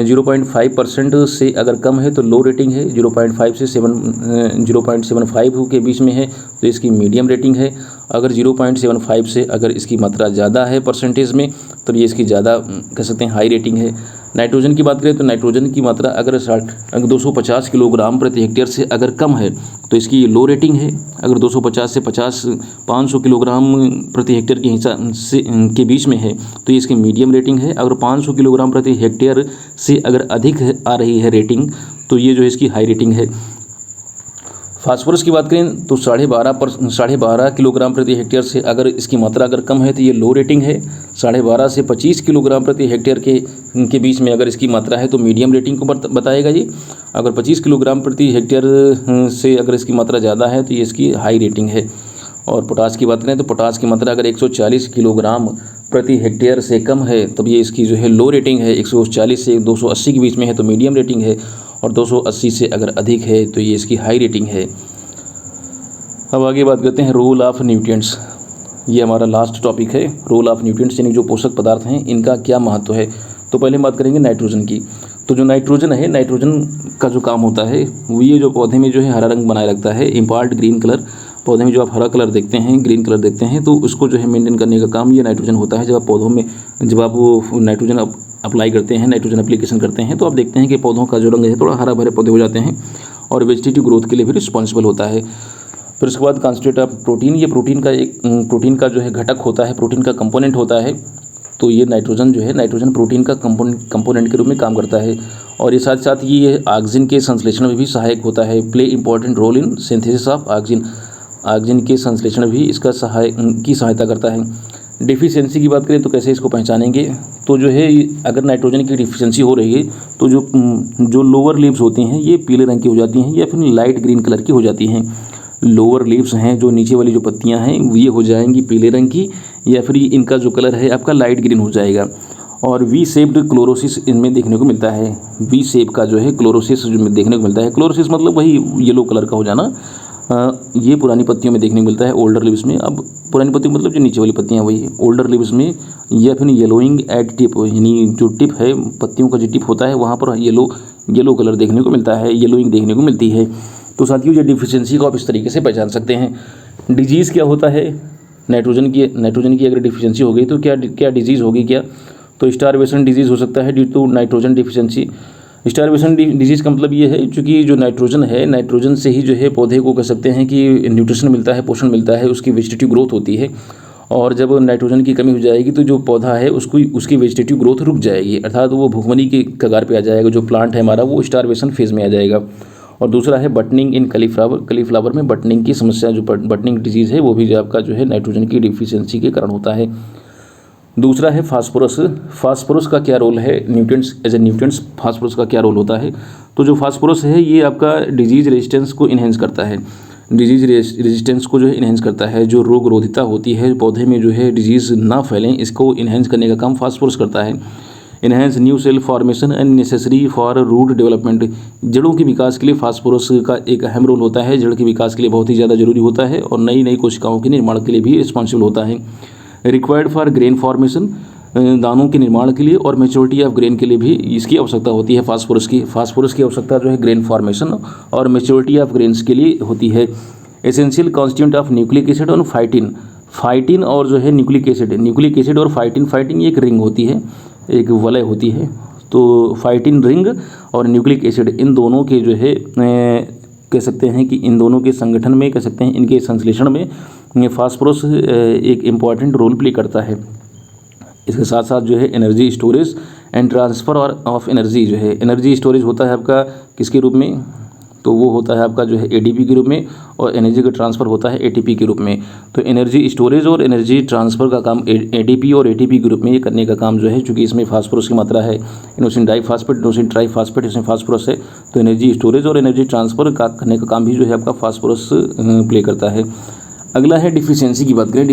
0.5% से अगर कम है तो लो रेटिंग है। 0.5 से 0.75 के बीच में है तो इसकी मीडियम रेटिंग है। अगर 0.75 से अगर इसकी मात्रा ज़्यादा है परसेंटेज में तब ये इसकी ज़्यादा कह सकते हैं हाई रेटिंग है। नाइट्रोजन की बात करें तो नाइट्रोजन की मात्रा अगर 250 किलोग्राम प्रति हेक्टेयर से अगर कम है तो इसकी लो रेटिंग है। अगर 250 से 500 किलोग्राम प्रति हेक्टेयर के हिसाब से के बीच में है तो ये इसकी मीडियम रेटिंग है। अगर 500 किलोग्राम प्रति हेक्टेयर से अगर अधिक आ रही है रेटिंग तो ये जो है इसकी हाई रेटिंग है। फास्फोरस की बात करें तो 12.5 किलोग्राम प्रति हेक्टेयर से अगर इसकी मात्रा अगर कम है तो ये लो रेटिंग है। 12.5 से 25 किलोग्राम प्रति हेक्टेयर के बीच में अगर इसकी मात्रा है तो मीडियम रेटिंग को बताएगा जी। अगर 25 किलोग्राम प्रति हेक्टेयर से अगर इसकी मात्रा ज़्यादा है तो ये इसकी हाई रेटिंग है। और पोटास की बात करें तो पोटास की मात्रा अगर 140 किलोग्राम प्रति हेक्टेयर से कम है तब ये इसकी जो है लो रेटिंग है। 140 से 280 के बीच में है तो मीडियम रेटिंग है। और 280 से अगर अधिक है तो ये इसकी हाई रेटिंग है। अब आगे बात करते हैं रोल ऑफ न्यूट्रिएंट्स। ये हमारा लास्ट टॉपिक है, रोल ऑफ न्यूट्रिएंट्स यानी जो पोषक पदार्थ हैं इनका क्या महत्व है। तो पहले बात करेंगे नाइट्रोजन की। तो जो नाइट्रोजन है, नाइट्रोजन का जो काम होता है वो ये जो पौधे में जो है हरा रंग बनाए रखता है, इम्पार्ट ग्रीन कलर। पौधे में जो आप हरा कलर देखते हैं, ग्रीन कलर देखते हैं, तो उसको जो है मेंटेन करने का काम ये नाइट्रोजन होता है। जब आप पौधों में जब आप वो नाइट्रोजन अप्लाई करते हैं, नाइट्रोजन एप्लीकेशन करते हैं, तो आप देखते हैं कि पौधों का जो रंग है थोड़ा हरा भरे पौधे हो जाते हैं और वेजिटेटिव ग्रोथ के लिए भी रिस्पॉन्सिबल होता है। फिर उसके बाद कॉन्स्टिट्यूट ऑफ प्रोटीन, ये प्रोटीन का जो है घटक होता है, प्रोटीन का कंपोनेंट होता है। तो ये नाइट्रोजन जो है, नाइट्रोजन प्रोटीन का कंपोनेंट के रूप में काम करता है। और ये साथ साथ ये ऑक्सीजन के संश्लेषण में भी सहायक होता है। Play important role in synthesis of oxygen, oxygen के संश्लेषण भी इसका सहायता करता है। डिफिशियंसी की बात करें तो कैसे इसको पहचानेंगे, तो जो है अगर नाइट्रोजन की डिफिशियंसी हो रही है तो जो लोअर लीव्स होती हैं ये पीले रंग की हो जाती हैं या फिर लाइट ग्रीन कलर की हो जाती हैं। लोअर लीव्स हैं, जो नीचे वाली जो पत्तियां हैं ये हो जाएंगी पीले रंग की, या फिर इनका जो कलर है आपका लाइट ग्रीन हो जाएगा। और वी शेप्ड क्लोरोसिस इनमें देखने को मिलता है। वी शेप का जो है क्लोरोसिस जो देखने को मिलता है। क्लोरोसिस मतलब वही येलो कलर का हो जाना। ये पुरानी पत्तियों में देखने को मिलता है, ओल्डर लीव्स में। अब पुरानी पत्ती मतलब जो नीचे वाली पत्तियां वही ओल्डर लीव्स में, या फिर येलोइंग एट टिप, यानी जो टिप है पत्तियों का जो टिप होता है वहाँ पर येलो कलर देखने को मिलता है, येलोइंग देखने को मिलती है। तो साथियों ये डिफिशियंसी को आप इस तरीके से पहचान सकते हैं। डिजीज़ क्या होता है, नाइट्रोजन की अगर डिफिशियंसी हो गई तो क्या डिजीज़ होगी क्या, तो स्टारवेशन डिजीज़ हो सकता है due to nitrogen deficiency. Starvation disease का मतलब ये है चूँकि जो नाइट्रोजन है, नाइट्रोजन से ही जो है पौधे को कह सकते हैं कि न्यूट्रिशन मिलता है, पोषण मिलता है, उसकी वेजिटेटिव ग्रोथ होती है। और जब नाइट्रोजन की कमी हो जाएगी तो जो पौधा है उसकी वेजिटेटिव ग्रोथ रुक जाएगी, अर्थात वो भुखमरी के कगार पे आ जाएगा। जो प्लांट है हमारा वो स्टारवेशन फेज़ में आ जाएगा। और दूसरा है बटनिंग इन कलीफ्लावर। कलीफ्लावर में बटनिंग की समस्या, जो बटनिंग डिजीज़ है, वो भी जो आपका जो है नाइट्रोजन की डिफिशियंसी के कारण होता है। दूसरा है फास्फोरस। फास्फोरस का क्या रोल है nutrients, as a nutrients phosphorus का क्या रोल होता है? तो जो फास्फोरस है ये आपका डिजीज़ रेजिस्टेंस को इन्हेंस करता है, डिजीज़ रेजिस्टेंस को जो है इन्हेंस करता है। जो रोग रोधिता होती है पौधे में, जो है डिजीज़ ना फैलें, इसको इन्हेंस करने का काम फास्फोरस करता है। Enhance new cell formation and necessary for root development. जड़ों के विकास के लिए फास्फोरस का एक अहम रोल होता है, जड़ के विकास के लिए बहुत ही ज़्यादा जरूरी होता है और नई नई कोशिकाओं के निर्माण के लिए भी रिस्पॉन्सिबल होता है। रिक्वायर्ड फॉर ग्रेन फॉर्मेशन, दानों के निर्माण के लिए, और मेच्योरिटी ऑफ ग्रेन के लिए भी इसकी आवश्यकता होती है फास्फोरस की। फास्फोरस की आवश्यकता जो है ग्रेन फॉर्मेशन और मेच्योरिटी ऑफ ग्रेन्स के लिए होती है। Essential constituent of nucleic acid और फाइटिन और जो है न्यूक्लिक एसिड और फाइटिन ये एक रिंग होती है, एक वलय होती है। तो फाइटिन रिंग और न्यूक्लिक एसिड, इन दोनों के जो है कह सकते हैं कि इन दोनों के संगठन में, कह सकते हैं इनके संश्लेषण में फास्फोरस एक इम्पॉर्टेंट रोल प्ले करता है। इसके साथ साथ जो है एनर्जी स्टोरेज एंड ट्रांसफ़र और ऑफ एनर्जी, जो है एनर्जी स्टोरेज होता है आपका किसके रूप में? तो वो होता है आपका जो है एटीपी के रूप में, और एनर्जी का ट्रांसफ़र होता है एटीपी के रूप में। तो एनर्जी स्टोरेज और एनर्जी ट्रांसफ़र का काम एटीपी और एटीपी के रूप में ये करने का काम जो है, चूँकि इसमें फास्फोरस की मात्रा है, इनोसिन डाइफॉस्फेट, इनोसिन ट्राइफॉस्फेट, इसमें फास्फोरस है। तो एनर्जी स्टोरेज और एनर्जी ट्रांसफ़र का करने का काम भी जो है आपका फास्फोरस प्ले करता है। अगला है डिफिशियंसी की बात करें।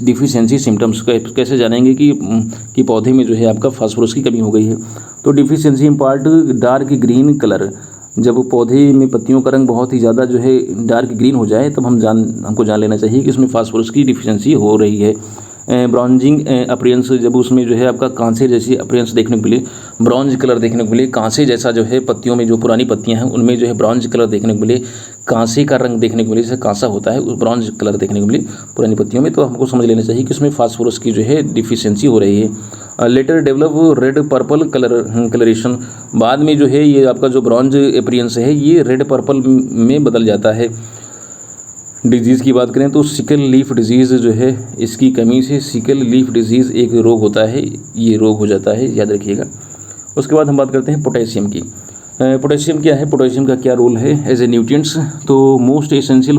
डिफिशियंसी सिम्टम्स कैसे जानेंगे कि पौधे में जो है आपका फास्फोरस की कमी हो गई है? तो deficiency in part dark green colour, जब पौधे में पत्तियों का रंग बहुत ही ज़्यादा जो है डार्क ग्रीन हो जाए, तब हमको जान लेना चाहिए कि इसमें फास्फोरस की डिफिशियंसी हो रही है। ब्रॉन्जिंग अपीयरेंस, जब उसमें जो है आपका कांसे जैसी अपीयरेंस देखने को मिले, ब्रॉन्ज कलर देखने को मिले, कांसे जैसा जो है पत्तियों में, जो पुरानी पत्तियां हैं उनमें जो है ब्रॉन्ज कलर देखने को मिले, कांसे का रंग देखने को मिले, जैसे कांसा होता है उस ब्रॉन्ज कलर देखने को मिले पुरानी पत्तियों में, तो हमको समझ लेना चाहिए कि उसमें फास्फोरस की जो है डिफिशियंसी हो रही है। Later develop red purple colouration, बाद में जो है ये आपका जो ब्रॉन्ज अपीयरेंस है ये रेड पर्पल में बदल जाता है। डिजीज़ की बात करें तो सिकल लीफ डिजीज़ जो है, इसकी कमी से सिकल लीफ डिजीज़ एक रोग होता है, ये रोग हो जाता है, याद रखिएगा। उसके बाद हम बात करते हैं पोटेशियम की। पोटेशियम क्या है, पोटेशियम का क्या रोल है एज ए न्यूट्रिएंट्स? तो most essential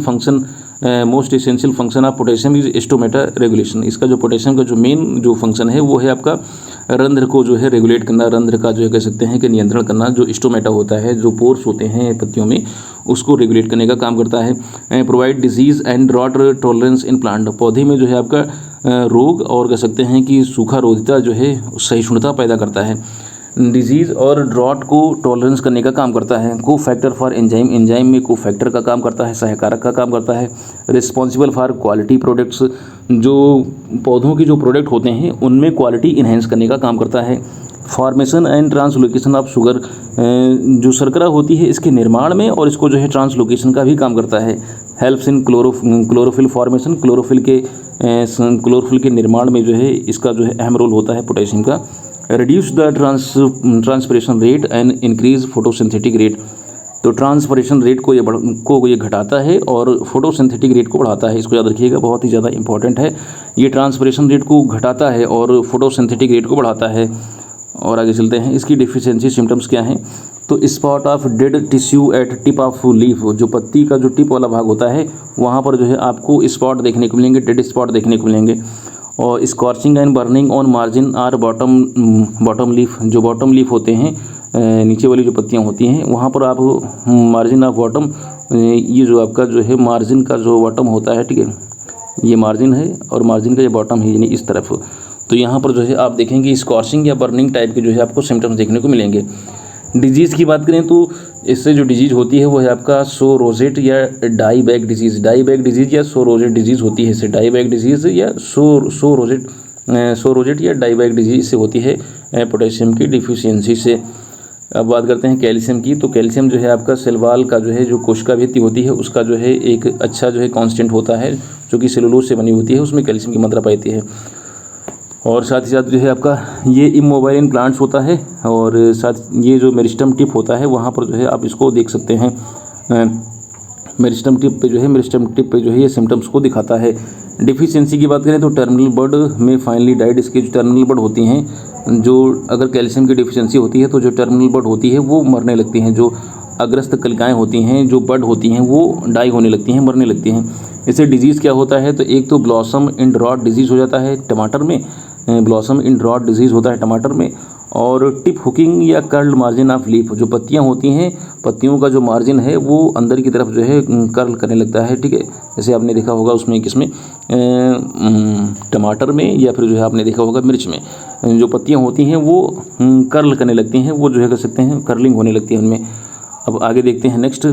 function of potassium is stomata regulation. इसका जो पोटेशियम का जो मेन जो फंक्शन है वो है आपका रंध्र को जो है रेगुलेट करना, रंध्र का जो है कह सकते हैं कि नियंत्रण करना। जो स्टोमेटा होता है, जो पोर्स होते हैं पत्तियों में, उसको रेगुलेट करने का काम करता है। Provide disease and drought tolerance in plant, पौधे में जो है आपका रोग और कह सकते हैं कि सूखा रोधिता जो है सहिष्णुता पैदा करता है। डिजीज़ और ड्रॉट को टॉलरेंस करने का काम करता है। को फैक्टर फॉर एंजाइम, एंजाइम में को फैक्टर का काम करता है, सहायकारक का काम करता है। रिस्पॉन्सिबल फॉर क्वालिटी प्रोडक्ट्स, जो पौधों की जो प्रोडक्ट होते हैं उनमें क्वालिटी इन्हेंस करने का काम करता है। Formation and translocation of sugar, जो शर्करा होती है इसके निर्माण में और इसको जो है ट्रांसलोकेशन का भी काम करता है। Helps in chlorophyll formation, chlorophyll के निर्माण में जो है इसका जो है अहम रोल होता है पोटेशियम का। Reduce the transpiration rate and increase photosynthetic rate, तो ट्रांसपिरेशन रेट को ये घटाता है और फोटोसिंथेटिक रेट को बढ़ाता है। इसको याद रखिएगा, बहुत ही ज़्यादा इंपॉर्टेंट है। ये ट्रांसपिरेशन रेट को घटाता है और फोटोसिंथेटिक रेट को बढ़ाता है। और आगे चलते हैं, इसकी डिफिशियंसी सिम्टम्स क्या हैं? तो spot of dead tissue at tip of leaf, जो पत्ती का जो टिप वाला भाग होता है वहाँ पर जो है आपको स्पॉट देखने को मिलेंगे, डेड स्पॉट देखने को मिलेंगे। और scorching and burning on margin or bottom leaf, जो बॉटम लीफ होते हैं, नीचे वाली जो पत्तियां होती हैं वहाँ पर आप मार्जिन ऑफ बॉटम, ये जो आपका जो है मार्जिन का जो बॉटम होता है, ठीक है, ये मार्जिन है और मार्जिन का ये बॉटम है, यानी इस तरफ। तो यहाँ पर जो है आप देखेंगे स्कॉर्चिंग या बर्निंग टाइप के जो है आपको सिम्टम्स देखने को मिलेंगे। डिजीज़ की बात करें तो इससे जो डिजीज़ होती है वो है आपका सो रोजेट या die back disease. Die back disease या सो रोजेट डिजीज़ होती है, इससे डाई बैग डिजीज़ या सो रोजेट या डाई बैग डिजीज़ से होती है पोटेशियम की डिफिशियंसी से। अब बात करते हैं कैल्शियम की। तो कैल्शियम जो है आपका सेलवाल का जो है जो कोशिका भित्ति होती है उसका जो है एक अच्छा जो है कांस्टेंट होता है, जो कि सेलुलोज से बनी होती है, उसमें कैल्शियम की मात्रा पाई जाती है। और साथ ही साथ जो है आपका ये इमोबाइल इन प्लांट्स होता है, और साथ ये जो मेरिस्टम टिप होता है वहाँ पर जो है आप इसको देख सकते हैं। मेरिस्टम टिप पे जो है ये सिम्टम्स को दिखाता है। डिफिशियंसी की बात करें तो टर्मिनल बर्ड में फाइनली डाइड, इसकी जो टर्मिनल बर्ड होती हैं, जो अगर कैल्शियम की डिफिशियंसी होती है तो जो टर्मिनल बर्ड होती है वो मरने लगती हैं, जो अग्रस्त कलिकाएँ होती हैं, जो बड होती हैं, वो डाई होने लगती हैं, मरने लगती हैं। इससे डिजीज़ क्या होता है, तो एक तो ब्लॉसम एंड रॉट डिजीज़ हो जाता है टमाटर में, ब्लॉसम एंड रॉट डिजीज़ होता है टमाटर में। और टिप हुकिंग या कर्ल मार्जिन ऑफ लीफ, जो पत्तियां होती हैं, पत्तियों का जो मार्जिन है वो अंदर की तरफ जो है कर्ल करने लगता है, ठीक है। जैसे आपने देखा होगा उसमें किसमें, टमाटर में, या फिर जो है आपने देखा होगा मिर्च में, जो पत्तियां होती हैं वो कर्ल करने लगती हैं, वो जो है कर सकते हैं कर्लिंग होने लगती है उनमें। अब आगे देखते हैं नेक्स्ट।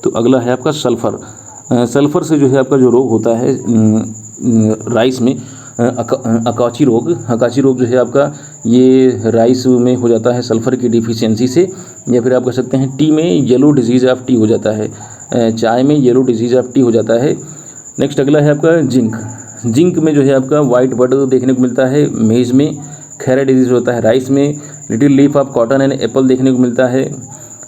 तो अगला है आपका सल्फ़र। सल्फ़र से जो है आपका जो रोग होता है राइस में, अकाची रोग जो है आपका ये राइस में हो जाता है सल्फ़र की डिफिशियंसी से, या फिर आप कह सकते हैं टी में येलो डिजीज़ ऑफ टी हो जाता है, चाय में येलो डिजीज़ ऑफ टी हो जाता है। नेक्स्ट अगला है आपका जिंक में जो है आपका वाइट बड देखने को मिलता है मेज़ में, खैरा डिजीज़ होता है राइस में, little leaf of cotton and Apple देखने को मिलता है,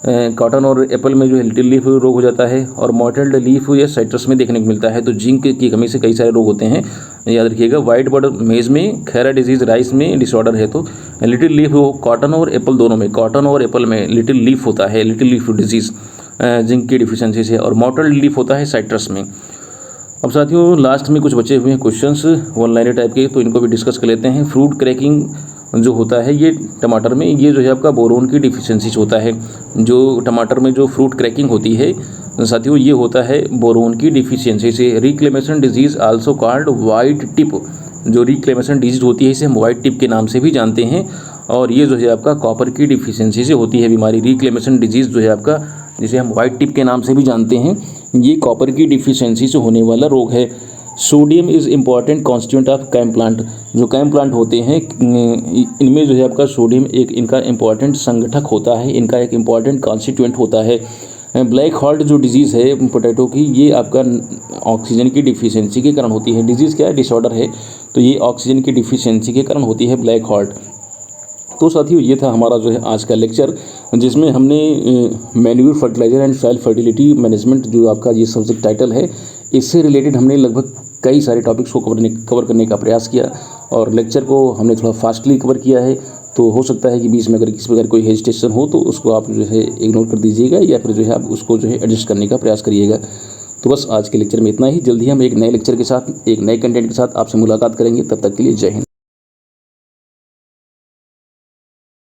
कॉटन और एप्पल में जो है लिटिल लीफ रोग हो जाता है, और मॉटल्ड लीफ या साइट्रस में देखने को मिलता है। तो जिंक की कमी से कई सारे रोग होते हैं, याद रखिएगा। वाइट बड मेज़ में, खैरा डिजीज़ राइस में डिसऑर्डर है, तो लिटिल लीफ कॉटन और एप्पल दोनों में, कॉटन और एप्पल में लिटिल लीफ होता है, लिटिल लीफ डिजीज़ जिंक की डिफिशियंसी से, और मॉटल्ड लीफ होता है साइट्रस में। अब साथियों लास्ट में कुछ बचे हुए हैं क्वेश्चंस वन लाइनर टाइप के, तो इनको भी डिस्कस कर लेते हैं। फ्रूट क्रैकिंग जो होता है ये टमाटर में, ये जो है आपका बोरोन की डिफिशियंसी से होता है। जो टमाटर में जो फ्रूट क्रैकिंग होती है साथियों, ये होता है बोरोन की डिफिशियंसी से। Reclamation disease also called white tip, जो रिक्लेमेशन डिजीज़ होती है इसे हम वाइट टिप के नाम से भी जानते हैं, और ये जो है आपका कॉपर की डिफिशियंसी से होती है बीमारी। रिक्लेमेशन डिजीज़ जो है आपका, जिसे हम वाइट टिप के नाम से भी जानते हैं, ये कॉपर की डिफिशियंसी से होने वाला रोग है। Sodium is important constituent of CAM plant, जो कैम प्लांट होते हैं इनमें जो है आपका सोडियम एक इनका इम्पॉर्टेंट संगठक होता है, इनका एक इम्पॉर्टेंट कॉन्स्टिट्यूएंट होता है। ब्लैक हार्ट जो डिजीज़ है पोटैटो की, ये आपका ऑक्सीजन की डिफिशियंसी के कारण होती है। डिजीज़ क्या है, डिसऑर्डर है, तो ये ऑक्सीजन की डिफिशियंसी के कारण होती है ब्लैक हार्ट। तो साथियों ये था हमारा जो है आज का लेक्चर, जिसमें हमने manure fertiliser and soil fertility management जो आपका ये सब्जेक्ट टाइटल है, इससे रिलेटेड हमने लगभग कई सारे टॉपिक्स को कवर करने का प्रयास किया, और लेक्चर को हमने थोड़ा फास्टली कवर किया है। तो हो सकता है कि बीच में अगर किसी प्रकार कोई हेजिटेशन हो तो उसको आप जो है इग्नोर कर दीजिएगा, या फिर जो है आप उसको जो है एडजस्ट करने का प्रयास करिएगा। तो बस आज के लेक्चर में इतना ही। जल्दी हम एक नए लेक्चर के साथ, एक नए कंटेंट के साथ आपसे मुलाकात करेंगे। तब तक के लिए जय हिंद।